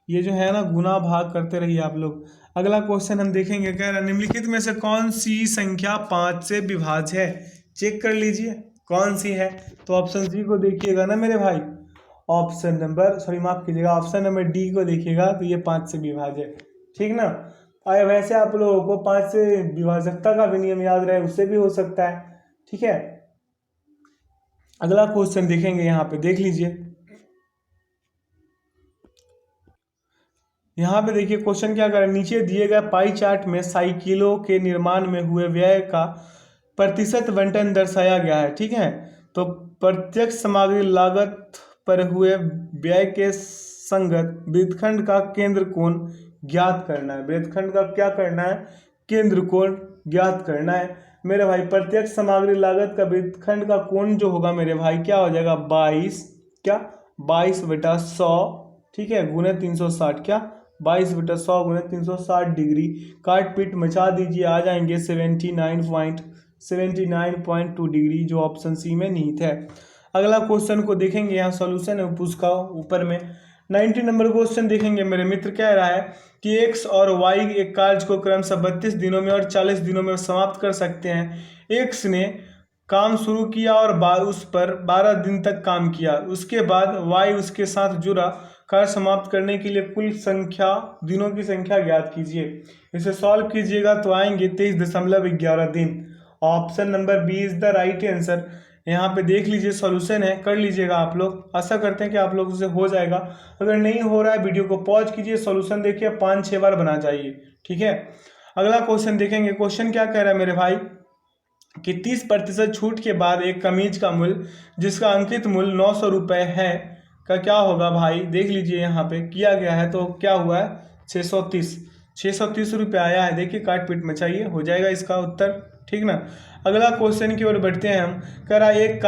ये जो है ना गुना भाग करते रहिए आप लोग। अगला क्वेश्चन हम देखेंगे, कह रहा है निम्नलिखित में से कौन सी संख्या 5 से विभाज्य है, चेक कर लीजिए कौन सी है। तो ऑप्शन सी को देखिएगा ना मेरे भाई, ऑप्शन नंबर डी को देखिएगा तो ये 5 से विभाजक, ठीक ना। और वैसे आप लोगों को 5 से विभाजकता का भी नियम याद रहे, उससे भी हो सकता है, ठीक है। अगला क्वेश्चन देखेंगे, यहाँ पे देख लीजिए। यहाँ पे देखिए क्वेश्चन क्या कर रहा है, नीचे दिए गए पाई चार्ट में साइकिलों के निर्माण में हुए व्यय का प्रतिशत बंटन दर्शाया गया है, ठीक है। तो प्रत्यक्ष सामग्री लागत पर हुए व्यय के संगत वृत्तखंड का केंद्र कोण ज्ञात करना है। वृत्तखंड का क्या करना है, केंद्र कोण ज्ञात करना है मेरे भाई। प्रत्यक्ष सामग्री लागत का वृत्तखंड का कोण जो होगा मेरे भाई क्या हो जाएगा, 22/100, ठीक है, गुणे 360, क्या 22/100 गुणे 360 डिग्री। काट पीट मचा दीजिए, आ जाएंगे 79.2 डिग्री, जो ऑप्शन सी में निहित है। अगला क्वेश्चन को देखेंगे, यहाँ सॉल्यूशन है उसका ऊपर में 90 नंबर क्वेश्चन देखेंगे मेरे मित्र। कह रहा है कि एक्स और वाई एक कार्य को क्रमशः 32 दिनों में और 40 दिनों में समाप्त कर सकते हैं। एक्स ने काम शुरू किया और उस पर 12 दिन तक काम किया। उसके बाद वाई उसके साथ जुड़ा। कार्य समाप्त करने के लिए कुल दिनों की संख्या ज्ञात कीजिए। इसे सॉल्व कीजिएगा तो आएंगे 23.11 दिन। Option number B is the right answer. यहाँ पे देख लीजिए सॉल्यूशन है, कर लीजिएगा आप लोग। आशा करते हैं कि आप लोगों से हो जाएगा। अगर नहीं हो रहा है वीडियो को पॉज कीजिए, सॉल्यूशन देखिए, 5-6 बार बना जाइए, ठीक है। अगला क्वेश्चन देखेंगे। क्वेश्चन क्या कह रहा है मेरे भाई कि 30% छूट के बाद एक कमीज का मूल्य जिसका अंकित मूल्य 900 रुपये है का क्या होगा भाई। देख लीजिए यहाँ पे किया गया है तो क्या हुआ है, 630 रुपये आया है। देखिए काट पीट मचाइए, हो जाएगा इसका उत्तर, ठीक ना। अगला क्वेश्चन की ओर बढ़ते हैं हम। कह रहा है एक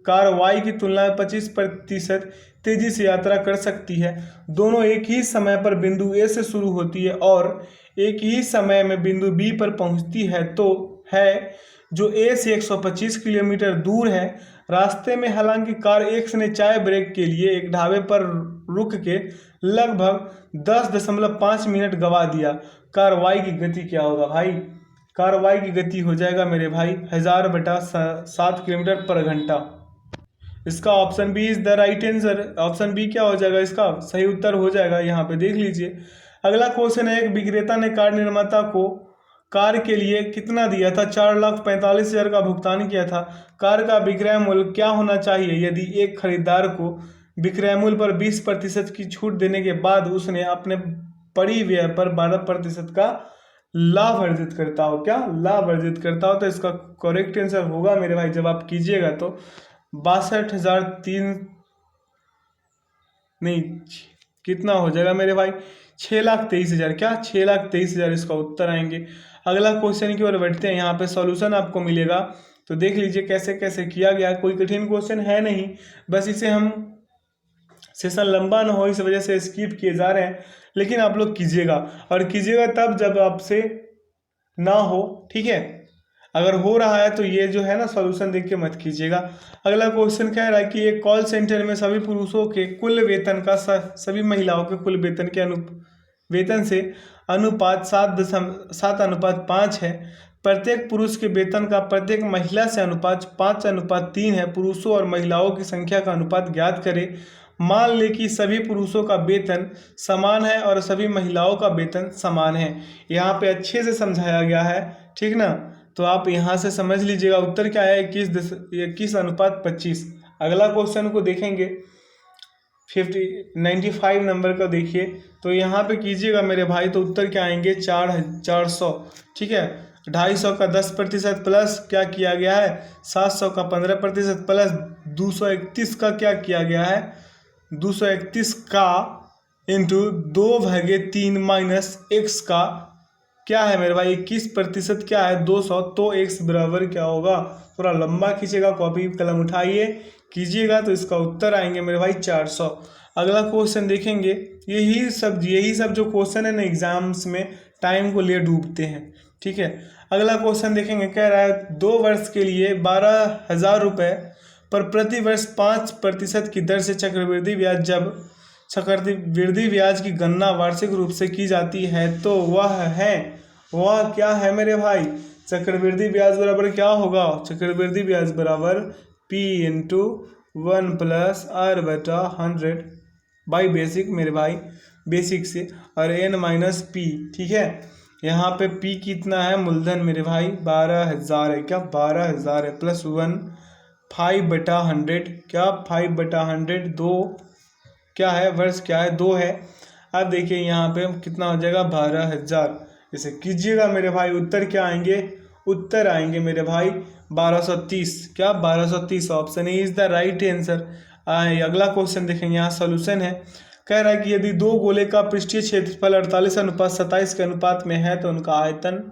कार वाई की तुलना में 25% तेजी से यात्रा कर सकती है। दोनों एक ही समय पर बिंदु ए से शुरू होती है और एक ही समय में बिंदु बी पर पहुंचती है, तो है जो ए से 125 किलोमीटर दूर है। रास्ते में हालांकि कार एक्स ने चाय ब्रेक के लिए एक ढाबे पर रुक के लगभग 10.5 मिनट गवा दिया। कार वाई की गति क्या होगा भाई। कार वाई की गति हो जाएगा मेरे भाई 1000/7 किलोमीटर पर घंटा। इसका option B is the right answer. Option B क्या हो जाएगा, इसका सही उत्तर हो जाएगा। यहाँ पे देख लीजिए। अगला क्वेश्चन है, एक विक्रेता ने कार निर्माता को कार के लिए कितना दिया था, 4,45,000 का भुगतान किया था। कार का विक्रय मूल्य क्या होना चाहिए यदि एक खरीदार को विक्रय मूल्य पर 20% की छूट देने के बाद उसने अपने परिव्यय पर 12% का लाभ अर्जित करता हो। क्या लाभ अर्जित करता हो, तो इसका करेक्ट आंसर होगा मेरे भाई, जब आप कीजिएगा तो 62,003 नहीं कितना हो जाएगा मेरे भाई, 6,23,000। क्या 6,23,000 इसका उत्तर आएंगे। अगला क्वेश्चन की ओर बढ़ते हैं। यहाँ पे सॉल्यूशन आपको मिलेगा तो देख लीजिए कैसे कैसे किया गया। कोई कठिन क्वेश्चन है नहीं, बस इसे हम सेशन लंबा ना हो इस वजह से स्किप किए जा रहे हैं, लेकिन आप लोग कीजिएगा और कीजिएगा तब जब आपसे ना हो, ठीक है। अगर हो रहा है तो ये जो है ना सॉल्यूशन देख के मत कीजिएगा। अगला क्वेश्चन कह रहा है कि एक कॉल सेंटर में सभी पुरुषों के कुल वेतन का सभी महिलाओं के कुल वेतन के वेतन से अनुपात 7:5 है। प्रत्येक पुरुष के वेतन का प्रत्येक महिला से अनुपात 5:3 है। पुरुषों और महिलाओं की संख्या का अनुपात ज्ञात करें। मान लें कि सभी पुरुषों का वेतन समान है और सभी महिलाओं का वेतन समान है। यहाँ पे अच्छे से समझाया गया है, ठीक ना। तो आप यहाँ से समझ लीजिएगा उत्तर क्या है, 21:25। अगला क्वेश्चन को देखेंगे 95 नंबर का देखिए। तो यहाँ पे कीजिएगा मेरे भाई तो उत्तर क्या आएंगे, 400, ठीक है। 250 का 10% प्लस क्या किया गया है, 700 का 15% प्लस 231 का क्या किया गया है, 231 का इंटू 2/3 माइनस एक्स का क्या है मेरे भाई 21% क्या है 200। तो एक्स बराबर क्या होगा, थोड़ा लंबा खींचेगा, कॉपी कलम उठाइए कीजिएगा तो इसका उत्तर आएंगे मेरे भाई 400। अगला क्वेश्चन देखेंगे। यही सब जो क्वेश्चन है ना एग्जाम्स में टाइम को ले डूबते हैं, ठीक है। अगला क्वेश्चन देखेंगे। कह रहा है 2 वर्ष के लिए 12,000 रुपये पर प्रति वर्ष 5% की दर से चक्रवृद्धि ब्याज की गणना वार्षिक रूप से की जाती है, तो वह क्या है मेरे भाई। चक्रवृद्धि ब्याज बराबर क्या होगा, चक्रवृद्धि ब्याज बराबर P × 1 प्लस आर बटा 100 बाई बेसिक मेरे भाई, बेसिक से, और n माइनस पी। ठीक है, यहाँ पे p कितना है, मूलधन मेरे भाई 12,000 है, क्या 12,000 है, प्लस 1 5/100, क्या 5/100, 2 क्या है, वर्ष क्या है, 2 है। अब देखिए यहाँ पे कितना हो जाएगा, 12,000। इसे कीजिएगा मेरे भाई, उत्तर क्या आएंगे, उत्तर आएंगे मेरे भाई 1230, क्या 1230, option A is the right answer. अगला क्वेश्चन देखेंगे, यहाँ सोल्यूशन है। कह रहा है कि यदि दो गोले का पृष्ठीय क्षेत्रफल 48:27 के अनुपात में है तो उनका आयतन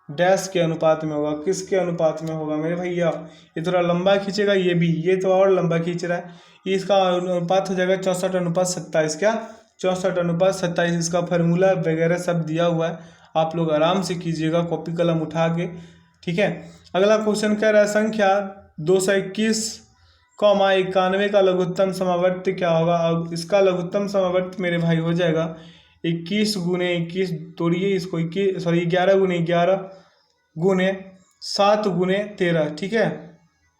डैश के अनुपात में होगा। किसके अनुपात में होगा मेरे भैया, ये थोड़ा लंबा खींचेगा, ये भी, ये तो और लंबा खींच रहा है। इसका अनुपात हो जाएगा 64:27, क्या 64:27। इसका फार्मूला वगैरह सब दिया हुआ है, आप लोग आराम से कीजिएगा कॉपी कलम उठा के। ठीक है, अगला क्वेश्चन कह रहा है संख्या 221,91 का लघुत्तम समावर्त क्या होगा। अब इसका लघुत्तम समावर्त मेरे भाई हो जाएगा 21 गुने 21, तोड़िए इसको, 21 सॉरी 11 गुने 11 गुने 7 गुने 13। ठीक है,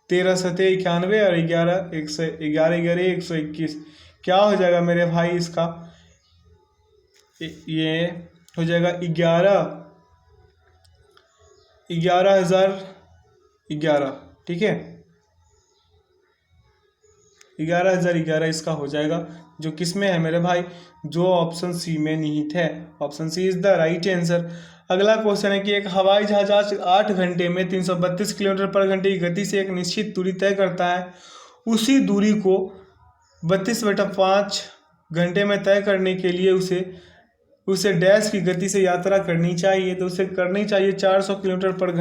13 सते 91 और 11 121, क्या हो जाएगा मेरे भाई, इसका ये हो जाएगा 11,011। ठीक है, 11,011 इसका हो जाएगा, जो किस में है मेरे भाई, जो ऑप्शन सी में निहित है। Option C is the right answer. अगला क्वेश्चन है कि एक हवाई जहाज 8 घंटे में 332 किलोमीटर पर घंटे की गति से एक निश्चित दूरी तय करता है। उसी दूरी को 32/5 घंटे में तय करने के लिए उसे डैश की गति से यात्रा करनी चाहिए, तो उसे करनी चाहिए 400 किलोमीटर पर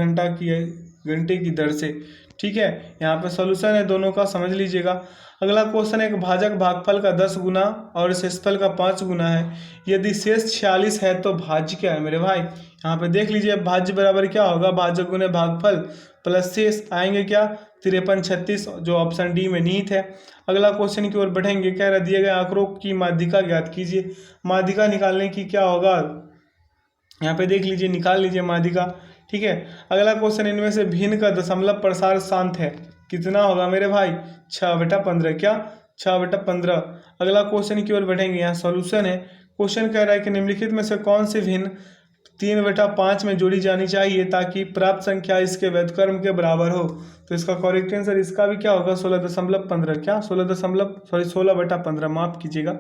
घंटे की दर से। ठीक है, यहाँ पे सॉल्यूशन है दोनों का, समझ लीजिएगा। अगला क्वेश्चन है, एक भाजक भागफल का 10 गुना और शेषफल का 5 गुना है। यदि शेष 46 है तो भाज्य क्या है मेरे भाई, यहाँ पे देख लीजिए, भाज्य बराबर क्या होगा, भाजक गुने भागफल प्लस शेष आएंगे क्या 53 36, जो ऑप्शन डी में निहित है। अगला क्वेश्चन की ओर बढ़ेंगे, कह रहा दिए गए आंकड़ों की माध्यिका ज्ञात कीजिए। माध्यिका निकालने की क्या होगा, यहाँ पे देख लीजिए, निकाल लीजिए माध्यिका। ठीक है, अगला क्वेश्चन, इनमें से भिन्न का दशमलव प्रसार शांत है, कितना होगा मेरे भाई, 6/15, क्या 6/15। अगला क्वेश्चन की ओर बढ़ेंगे, यहाँ सॉल्यूशन है। क्वेश्चन कह रहा है कि निम्नलिखित में से कौन सी भिन्न 3/5 में जोड़ी जानी चाहिए ताकि प्राप्त संख्या इसके व्युत्क्रम के बराबर हो। तो इसका करेक्ट आंसर इसका भी क्या होगा, 16.15, क्या 16/15, माफ कीजिएगा।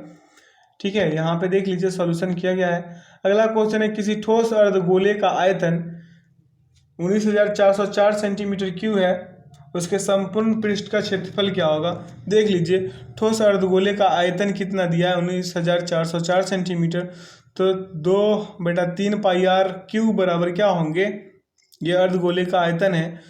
ठीक है, यहाँ पे देख लीजिए सॉल्यूशन किया गया है। अगला क्वेश्चन है, किसी ठोस अर्धगोले का आयतन 19,404 सेंटीमीटर क्यूब है, उसके संपूर्ण पृष्ठ का क्षेत्रफल क्या होगा। देख लीजिए, ठोस अर्धगोले का आयतन कितना दिया है, 19,404 सेंटीमीटर, तो 2/3 पाई आर क्यूब बराबर क्या होंगे, ये अर्धगोले का आयतन है,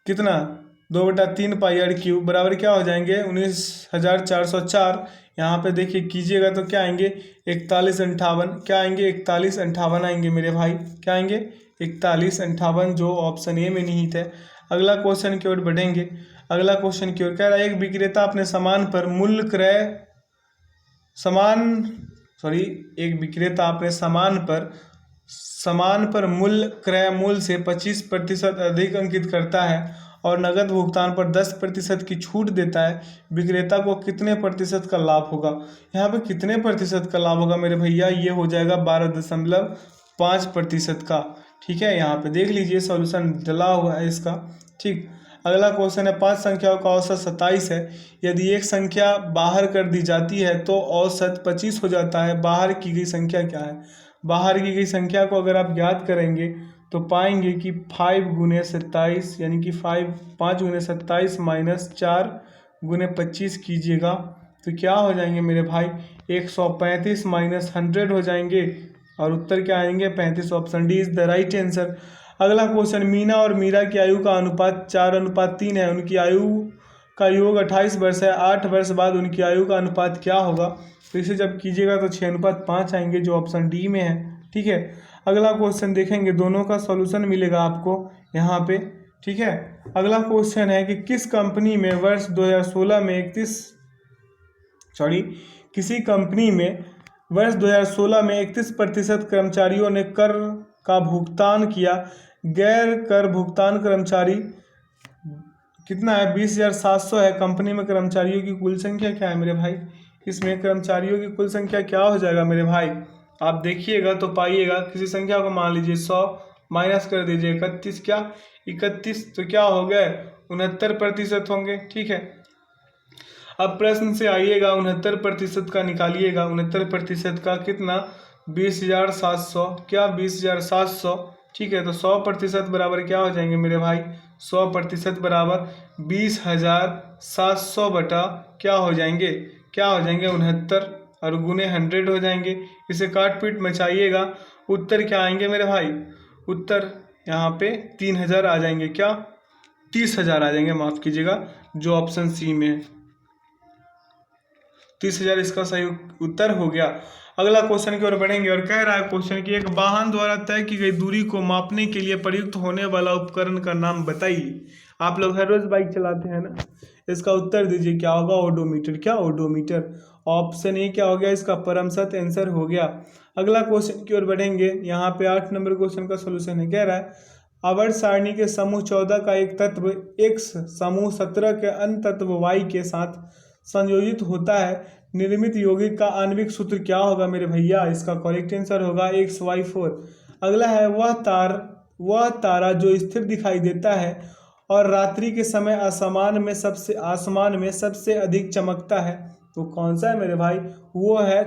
कितना 2/3 पाई आर क्यूब बराबर क्या हो जाएंगे 19,404। यहाँ पे देखिए कीजिएगा तो क्या आएंगे 4158, क्या आएंगे 4158 आएंगे मेरे भाई, क्या आएंगे 4158, जो ऑप्शन ए में निहित है। अगला क्वेश्चन की ओर बढ़ेंगे। अगला क्वेश्चन की ओर कह रहा है, एक विक्रेता अपने सामान पर मूल्य क्रय एक विक्रेता अपने सामान पर मूल्य क्रय मूल्य से 25% अधिक अंकित करता है और नगद भुगतान पर 10% की छूट देता है। विक्रेता को कितने प्रतिशत का लाभ होगा। यहाँ पे कितने प्रतिशत का लाभ होगा मेरे भैया, ये हो जाएगा 12.5% का। ठीक है, यहाँ पे देख लीजिए सॉल्यूशन डला हुआ है इसका। ठीक, अगला क्वेश्चन है, 5 संख्याओं का औसत 27 है। यदि एक संख्या बाहर कर दी जाती है तो औसत 25 हो जाता है। बाहर की गई संख्या क्या है, बाहर की गई संख्या को अगर आप याद करेंगे तो पाएंगे कि 5 गुने 27, यानी कि 5 गुने 27 माइनस 4 गुने 25 कीजिएगा तो क्या हो जाएंगे मेरे भाई 135 माइनस 100 हो जाएंगे और उत्तर क्या आएंगे 35। Option D is the right answer. अगला क्वेश्चन, मीना और मीरा की आयु का अनुपात 4:3 है। उनकी आयु का योग 28 वर्ष है। 8 वर्ष बाद उनकी आयु का अनुपात क्या होगा। तो इसे जब कीजिएगा तो 6:5 आएंगे, जो ऑप्शन डी में है। ठीक है, अगला क्वेश्चन देखेंगे, दोनों का सॉल्यूशन मिलेगा आपको यहाँ पे। ठीक है, अगला क्वेश्चन है कि किस कंपनी में वर्ष 2016 में किसी कंपनी में वर्ष 2016 में 31% कर्मचारियों ने कर का भुगतान किया। गैर कर भुगतान कर्मचारी कितना है 20,700 है। कंपनी में कर्मचारियों की कुल संख्या क्या है मेरे भाई, इसमें कर्मचारियों की कुल संख्या क्या हो जाएगा मेरे भाई, आप देखिएगा तो पाइएगा। किसी संख्या को मान लीजिए 100 माइनस कर दीजिए 31, क्या 31, तो क्या हो गए 69% होंगे। ठीक है, अब प्रश्न से आइएगा 69% का निकालिएगा। 69% का कितना 20,700, क्या 20,700। ठीक है, तो 100% बराबर क्या हो जाएंगे मेरे भाई, 100% बराबर 20,700 बटा क्या हो जाएंगे, क्या हो जाएंगे 69 और गुने 100 हो जाएंगे। इसे काट पीट मचाइएगा, उत्तर क्या आएंगे मेरे भाई, उत्तर यहाँ पे 3,000 आ जाएंगे, क्या 30,000 आ जाएंगे, माफ़ कीजिएगा, जो ऑप्शन सी में है 30,000 इसका सही उत्तर हो गया। अगला क्वेश्चन की ओर बढ़ेंगे और कह रहा है क्वेश्चन की एक वाहन द्वारा तय की गई दूरी को मापने के लिए प्रयुक्त होने वाला उपकरण का नाम बताइए। आप लोग हर रोज बाइक चलाते हैं ना, इसका उत्तर दीजिए क्या होगा, ओडोमीटर, क्या ओडोमीटर। ऑप्शन ए क्या हो गया इसका परम सत्य आंसर हो गया। अगला क्वेश्चन की ओर बढ़ेंगे, यहाँ पे 8 नंबर क्वेश्चन का सोल्यूशन है। कह रहा है आवर्त सारणी के समूह 14 का एक तत्व x समूह 17 के अन्य तत्व y के साथ संयोजित होता है, निर्मित यौगिक का आणविक सूत्र क्या होगा मेरे भैया, इसका करेक्ट आंसर होगा XY4। अगला है वह तारा जो स्थिर दिखाई देता है और रात्रि के समय आसमान में सबसे अधिक चमकता है, तो कौन सा है मेरे भाई, वो है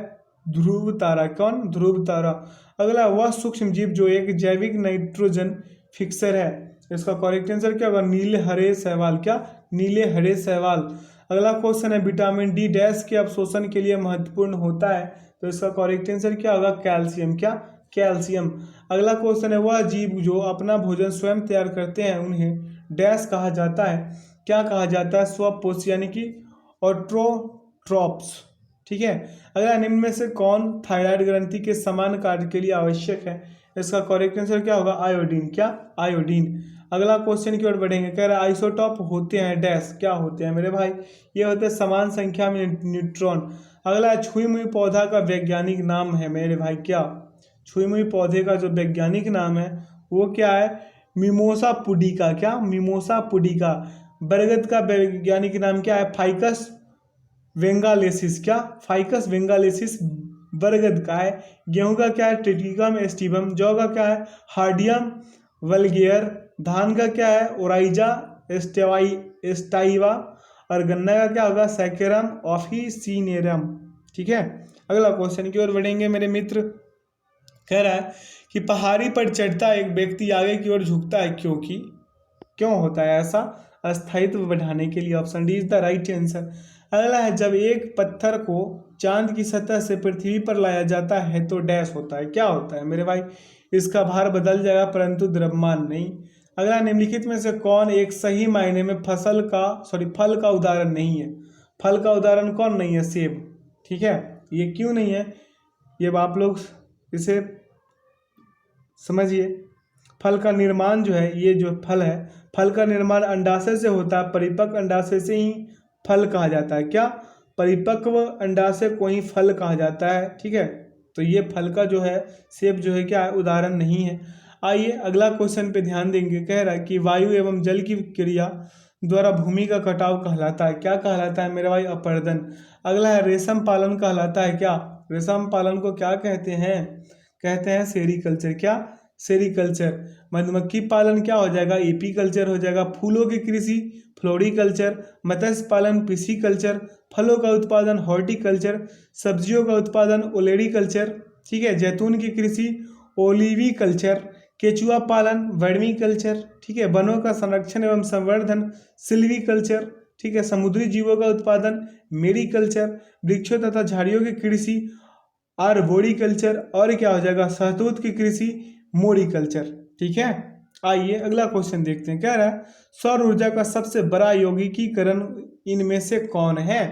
ध्रुव तारा। कौन, ध्रुव तारा। अगला वह सूक्ष्म जीव जो एक जैविक नाइट्रोजन फिक्सर है, इसका करेक्ट आंसर क्या होगा, नीले हरे शैवाल, क्या नीले हरे शैवाल। अगला क्वेश्चन है विटामिन डी डैश के अवशोषण के लिए महत्वपूर्ण होता है, तो इसका करेक्ट आंसर क्या होगा, कैल्शियम, क्या कैल्शियम। अगला क्वेश्चन है वह जीव जो अपना भोजन स्वयं तैयार करते हैं उन्हें डैश कहा जाता है, क्या कहा जाता है, स्वपोषी यानी कि ऑटोट्रॉप्स। ठीक है, अगला निम्न में से कौन थायराइड ग्रंथि के समान कार्य के लिए आवश्यक है, इसका करेक्ट आंसर क्या होगा, आयोडीन, क्या आयोडीन। अगला क्वेश्चन की ओर बढ़ेंगे, कह रहा है आइसोटॉप होते हैं डैश, क्या होते हैं मेरे भाई, ये होते हैं समान संख्या में न्यूट्रॉन। अगला छुई मुई पौधा का वैज्ञानिक नाम है मेरे भाई, क्या छुई मुई पौधे का जो वैज्ञानिक नाम है वो क्या है, मिमोसा पुडिका, क्या मिमोसा पुडिका। बरगद का वैज्ञानिक नाम क्या है, फाइकस वेंगालेसिस, क्या फाइकस वेंगालेसिस बरगद का है। गेहूं का क्या है, टिटिकम एस्टिवम। जौ का क्या है, हार्डियम वल्गेयर। धान का क्या है, ओराइजा एस्टाइवा। और गन्ना का क्या होगा, सैकेरम ऑफिसिनेरम। ठीक है, अगला क्वेश्चन की ओर बढ़ेंगे मेरे मित्र। कह रहा है कि पहाड़ी पर चढ़ता एक व्यक्ति आगे की ओर झुकता है क्योंकि, क्यों होता है ऐसा, अस्थायित्व बढ़ाने के लिए। Option D is the right answer. अगला है जब एक पत्थर को चांद की सतह से पृथ्वी पर लाया जाता है तो डैश होता है, क्या होता है मेरे भाई, इसका भार बदल जाएगा परंतु द्रव्यमान नहीं। अगला निम्नलिखित में से कौन एक सही मायने में फल का उदाहरण नहीं है, फल का उदाहरण कौन नहीं है, सेब। ठीक है, ये क्यों नहीं है, ये आप लोग इसे समझिए। फल का निर्माण जो है, ये जो फल है, फल का निर्माण अंडाशय से होता है, परिपक्व अंडाशय से ही फल कहा जाता है, क्या परिपक्व अंडाशय को ही फल कहा जाता है। ठीक है, तो ये फल का जो है, सेब जो है क्या है, उदाहरण नहीं है। आइए अगला क्वेश्चन पे ध्यान देंगे। कह रहा है कि वायु एवं जल की क्रिया द्वारा भूमि का कटाव कहलाता है, क्या कहलाता है मेरे भाई, अपर्दन। अगला है रेशम पालन कहलाता है, क्या रेशम पालन को क्या कहते हैं, कहते हैं सेरीकल्चर, क्या सेरीकल्चर। मधुमक्खी पालन क्या हो जाएगा, एपीकल्चर हो जाएगा। फूलों की कृषि फ्लोरिकल्चर। मत्स्य पालन पिसीकल्चर। फलों का उत्पादन हॉर्टिकल्चर। सब्जियों का उत्पादन ओलेरीकल्चर। ठीक है, जैतून की कृषि ओलिविकल्चर। केचुआ पालन वर्मीकल्चर। ठीक है, वनों का संरक्षण एवं संवर्धन सिल्वीकल्चर। ठीक है, समुद्री जीवों का उत्पादन मेरीकल्चर। वृक्षों तथा झाड़ियों की कृषि आर्बोरिकल्चर। और क्या हो जाएगा, शहतूत की कृषि मोरिकल्चर। ठीक है, आइए अगला क्वेश्चन देखते हैं। कह रहा है सौर ऊर्जा का सबसे बड़ा यौगिकीकरण इनमें से कौन है,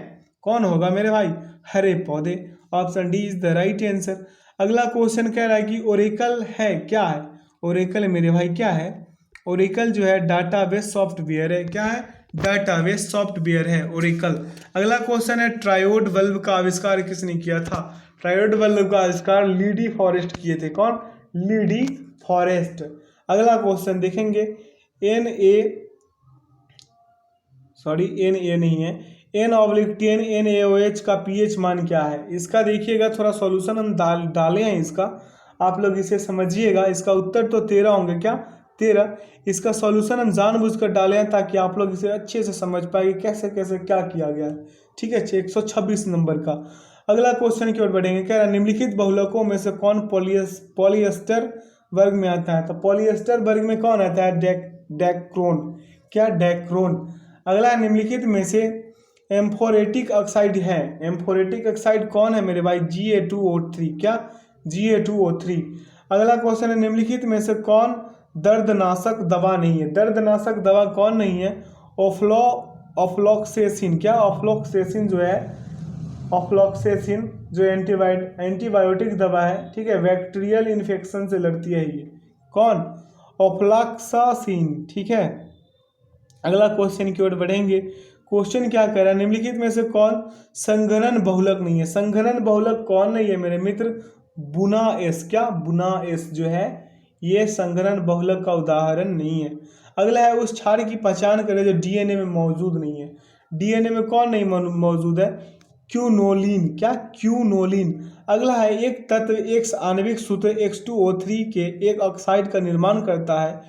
कौन होगा मेरे भाई, हरे पौधे। Option D is the right answer. अगला क्वेश्चन कह रहा है कि ओरेकल है, क्या है ओरेकल मेरे भाई, क्या है ओरेकल, जो है डाटाबेस सॉफ्टवेयर है, क्या है डाटाबेस सॉफ्टवेयर है ओरेकल। अगला क्वेश्चन है ट्रायोड बल्ब का आविष्कार किसने किया था, ट्रायोड बल्ब का आविष्कार लीडी फॉरेस्ट किए थे, कौन, लीडी फॉरेस्ट। अगला क्वेश्चन देखेंगे, सॉरी एन ए नहीं है, N/10 NaOH का pH मान क्या है। इसका देखिएगा थोड़ा सॉल्यूशन हम डाले हैं इसका, आप लोग इसे समझिएगा। इसका उत्तर तो 13 होंगे, क्या 13। इसका सॉल्यूशन हम जानबूझकर डाले हैं ताकि आप लोग इसे अच्छे से समझ पाए कि कैसे कैसे क्या किया गया है। ठीक है, 126 नंबर का। अगला क्वेश्चन की ओर बढ़ेंगे। कह रहा है निम्नलिखित बहुलकों में से कौन पॉलिएस्टर वर्ग में आता है। तो पॉलिएस्टर वर्ग में कौन आता है, डेक्रोन, क्या डेक्रोन। अगला निम्नलिखित में से एम्फोरेटिक ऑक्साइड है। एम्फोरेटिक ऑक्साइड कौन है मेरे भाई, Ga2O3, क्या Ga2O3। अगला क्वेश्चन है निम्नलिखित में से कौन दर्दनाशक दवा नहीं है। दर्दनाशक दवा कौन नहीं है, ऑफ्लॉक्सेसिन, क्या ऑफ्लॉक्सेसिन जो है, ऑफ्लॉक्सेसिन जो एंटीबायोटिक दवा है, ठीक है, बैक्टीरियल इन्फेक्शन से लड़ती है ये, कौन, ऑफ्लॉक्सासिन। ठीक है, अगला क्वेश्चन की ओर बढ़ेंगे। क्वेश्चन क्या कह रहा है, निम्नलिखित में से कौन संघनन बहुलक नहीं है। संघनन बहुलक कौन नहीं है मेरे मित्र, बुनाएस, क्या बुनाएस जो है ये संघनन बहुलक का उदाहरण नहीं है। अगला है उस क्षार की पहचान करें जो डीएनए में मौजूद नहीं है। डीएनए में कौन नहीं मौजूद है, क्यूनोलिन, क्या क्यूनोलिन। अगला है एक तत्व एक आणविक सूत्र X2O3 के एक ऑक्साइड का निर्माण करता है,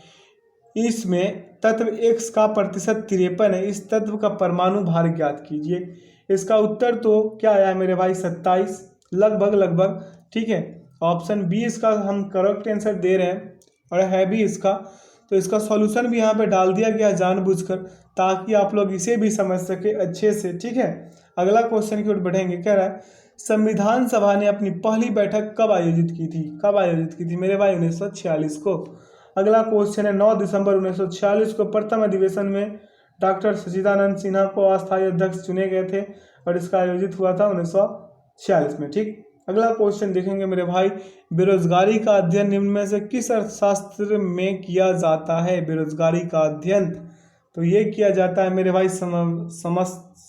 इसमें तत्व X का प्रतिशत 53 है, इस तत्व का परमाणु भार ज्ञात कीजिए। इसका उत्तर तो क्या आया है मेरे भाई, 27, लगभग। ठीक है, ऑप्शन बी इसका हम करेक्ट आंसर दे रहे हैं और है भी इसका। तो इसका सॉल्यूशन भी यहाँ पे डाल दिया गया जानबूझकर ताकि आप लोग इसे भी समझ सके अच्छे से। ठीक है, अगला क्वेश्चन की ओर बढ़ेंगे। कह रहा है संविधान सभा ने अपनी पहली बैठक कब आयोजित की थी। मेरे भाई 1946 को। अगला क्वेश्चन है 9 दिसंबर 1946 को प्रथम अधिवेशन में डॉक्टर सच्चिदानंद सिन्हा को अस्थायी अध्यक्ष चुने गए थे और इसका आयोजित हुआ था 1946 में। ठीक, अगला क्वेश्चन देखेंगे मेरे भाई, बेरोजगारी का अध्ययन निम्न में से किस अर्थशास्त्र में किया जाता है। बेरोजगारी का अध्ययन तो ये किया जाता है मेरे भाई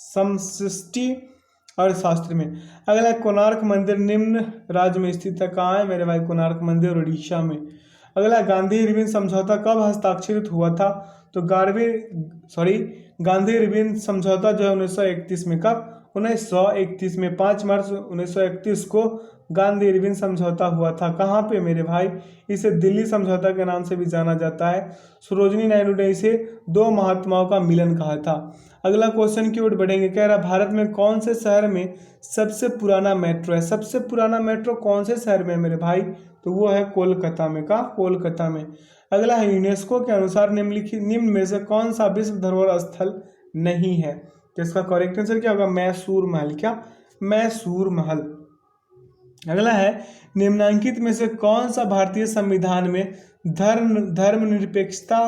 समष्टि अर्थशास्त्र में। अगला कोणार्क मंदिर निम्न राज्य में स्थित है, कहाँ है मेरे भाई, कोणार्क मंदिर उड़ीसा में। अगला गांधी इरविन समझौता कब हस्ताक्षरित हुआ था। तो गांधी इरविन समझौता जो है 1931 में, कब, 1931 में 5 मार्च 1931 को गांधी इरविन समझौता हुआ था। कहाँ पे मेरे भाई, इसे दिल्ली समझौता के नाम से भी जाना जाता है। सरोजिनी नायडू ने इसे दो महात्माओं का मिलन कहा था। अगला क्वेश्चन की ओर बढ़ेंगे। कह रहा भारत में कौन से शहर में सबसे पुराना मेट्रो है। सबसे पुराना मेट्रो कौन से शहर में है मेरे भाई, तो वो है कोलकाता में, का कोलकाता में। अगला है यूनेस्को के अनुसार निम्न में से कौन सा विश्व धरोहर स्थल नहीं है। तो इसका करेक्ट आंसर क्या होगा, मैसूर महल, क्या मैसूर महल। अगला है निम्नांकित में से कौन सा भारतीय संविधान में धर्मनिरपेक्षता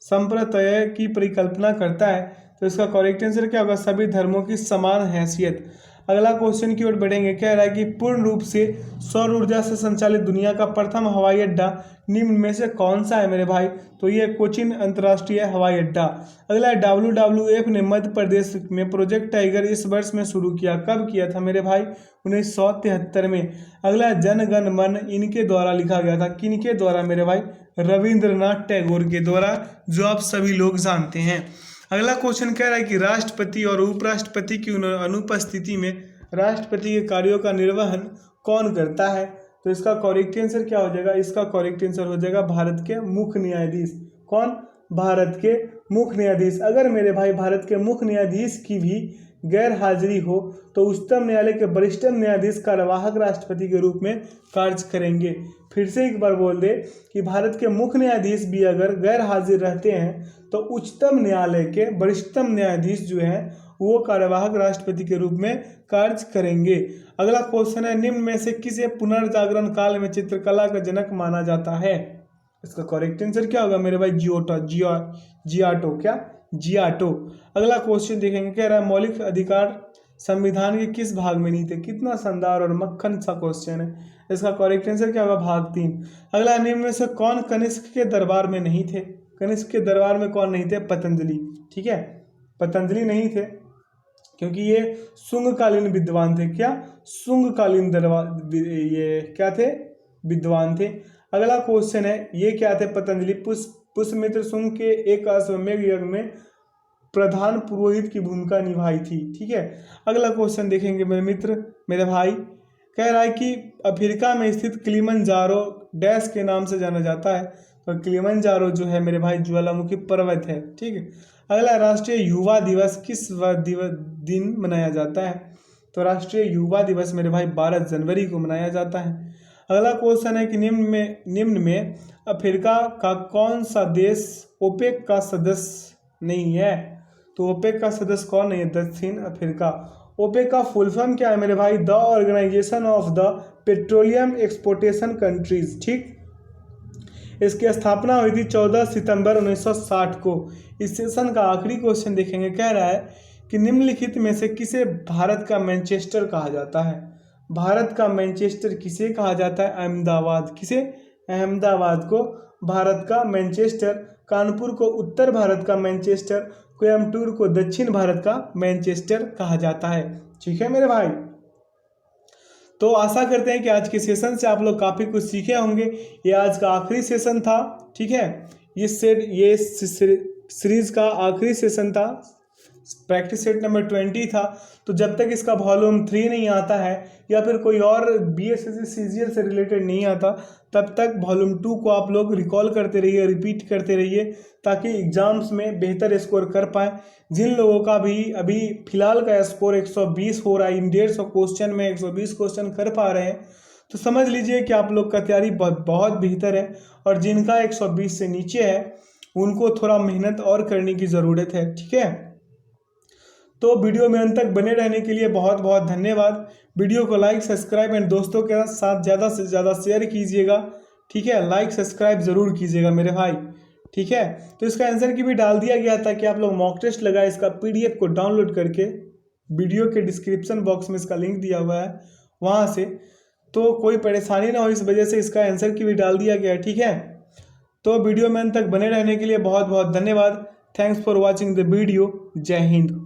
संप्रत्यय की परिकल्पना करता है। तो इसका करेक्ट आंसर क्या होगा, सभी धर्मों की समान हैसियत। अगला क्वेश्चन की ओर बढ़ेंगे। कह रहा है कि पूर्ण रूप से सौर ऊर्जा से संचालित दुनिया का प्रथम हवाई अड्डा निम्न में से कौन सा है मेरे भाई, तो ये कोचिन अंतर्राष्ट्रीय हवाई अड्डा। अगला है WWF ने मध्य प्रदेश में प्रोजेक्ट टाइगर इस वर्ष में शुरू किया, कब किया था मेरे भाई, 1973 में। अगला है जन गण मन इनके द्वारा लिखा गया था, किनके द्वारा मेरे भाई, रविंद्रनाथ टैगोर के द्वारा, जो आप सभी लोग जानते हैं। अगला क्वेश्चन कह रहा है कि राष्ट्रपति और उपराष्ट्रपति की अनुपस्थिति में राष्ट्रपति के कार्यों का निर्वहन कौन करता है। तो इसका करेक्ट आंसर क्या हो जाएगा, इसका करेक्ट आंसर हो जाएगा भारत के मुख्य न्यायाधीश। कौन, भारत के मुख्य न्यायाधीश। अगर मेरे भाई भारत के मुख्य न्यायाधीश की भी गैर हाजिरी हो तो उच्चतम न्यायालय के वरिष्ठतम न्यायाधीश कार्यवाहक राष्ट्रपति के रूप में कार्य करेंगे। फिर से एक बार बोल दे कि भारत के मुख्य न्यायाधीश भी अगर गैर हाजिर रहते हैं तो उच्चतम न्यायालय के वरिष्ठतम न्यायाधीश जो है वो कार्यवाहक राष्ट्रपति के रूप में कार्य करेंगे। अगला क्वेश्चन है निम्न में से किसे पुनर्जागरण काल में चित्रकला का जनक माना जाता है। इसका करेक्ट आंसर क्या होगा मेरे भाई, जियाटो, क्या जियाटो। अगला क्वेश्चन देखेंगे। कह रहा है मौलिक अधिकार संविधान के किस भाग में नहीं थे। कितना शानदार और मक्खन सा क्वेश्चन है। इसका करेक्ट आंसर क्या होगा, भाग 3। अगला निम्न में से कौन कनिष्क के दरबार में नहीं थे। कनिष्क के दरबार में कौन नहीं थे, पतंजलि। ठीक है, पतंजलि नहीं थे क्योंकि ये शुंगकालीन विद्वान थे, क्या शुंगकालीन दरबार ये क्या थे, विद्वान थे। अगला क्वेश्चन है ये क्या थे, पतंजलि पुष्यमित्र शुंग के एक अश्वमेध यज्ञ में प्रधान पुरोहित की भूमिका निभाई थी। ठीक है, अगला क्वेश्चन देखेंगे मेरे मित्र, मेरे भाई। कह रहा है कि अफ्रीका में स्थित किलिमंजारो डैश के नाम से जाना जाता है। तो किलिमंजारो जो है मेरे भाई ज्वालामुखी पर्वत है। ठीक है, अगला राष्ट्रीय युवा दिवस किस दिन मनाया जाता है। तो राष्ट्रीय युवा दिवस मेरे भाई 12 जनवरी को मनाया जाता है। अगला क्वेश्चन है कि निम्न में अफ्रीका का कौन सा देश ओपेक का सदस्य नहीं है। तो ओपेक का सदस्य कौन नहीं है? दक्षिण अफ्रीका। ओपेक का फुल फॉर्म क्या है मेरे भाई? The organisation of the petroleum exportation countries. ठीक, इसकी स्थापना हुई थी 14 सितंबर 1960 को। इस सेशन का आखिरी क्वेश्चन देखेंगे। कह रहा है कि निम्नलिखित में से किसे भारत का मैनचेस्टर कहा जाता है। भारत का मैनचेस्टर किसे कहा जाता है? अहमदाबाद। किसे? अहमदाबाद को भारत का मैनचेस्टर, कानपुर को उत्तर भारत का मैनचेस्टर, कोयम्बटूर को दक्षिण भारत का मैनचेस्टर कहा जाता है। ठीक है मेरे भाई, तो आशा करते हैं कि आज के सेशन से आप लोग काफ़ी कुछ सीखे होंगे। ये आज का आखिरी सेशन था। ठीक है, ये सीरीज का आखिरी सेशन था, प्रैक्टिस सेट नंबर 20 था। तो जब तक इसका वॉल्यूम 3 नहीं आता है या फिर कोई और BSSC CGL से रिलेटेड नहीं आता, तब तक वॉल्यूम 2 को आप लोग रिकॉल करते रहिए, रिपीट करते रहिए, ताकि एग्जाम्स में बेहतर स्कोर कर पाएँ। जिन लोगों का भी अभी फिलहाल का स्कोर 120 हो रहा है, इन 150 क्वेश्चन में 120 क्वेश्चन कर पा रहे हैं, तो समझ लीजिए कि आप लोग का तैयारी बहुत बेहतर है। और जिनका 120 से नीचे है उनको थोड़ा मेहनत और करने की ज़रूरत है। ठीक है, तो वीडियो में अंत तक बने रहने के लिए बहुत बहुत धन्यवाद। वीडियो को लाइक, सब्सक्राइब एंड दोस्तों के साथ ज़्यादा से ज़्यादा शेयर कीजिएगा। ठीक है, लाइक सब्सक्राइब ज़रूर कीजिएगा मेरे भाई। ठीक है, तो इसका आंसर की भी डाल दिया गया था कि आप लोग मॉक टेस्ट लगाए। इसका PDF को डाउनलोड करके वीडियो के डिस्क्रिप्शन बॉक्स में इसका लिंक दिया हुआ है, वहाँ से, तो कोई परेशानी ना हो, इस वजह से इसका आंसर की भी डाल दिया गया है। ठीक है, तो वीडियो में अंत तक बने रहने के लिए बहुत बहुत धन्यवाद। Thanks for watching the video. जय हिंद।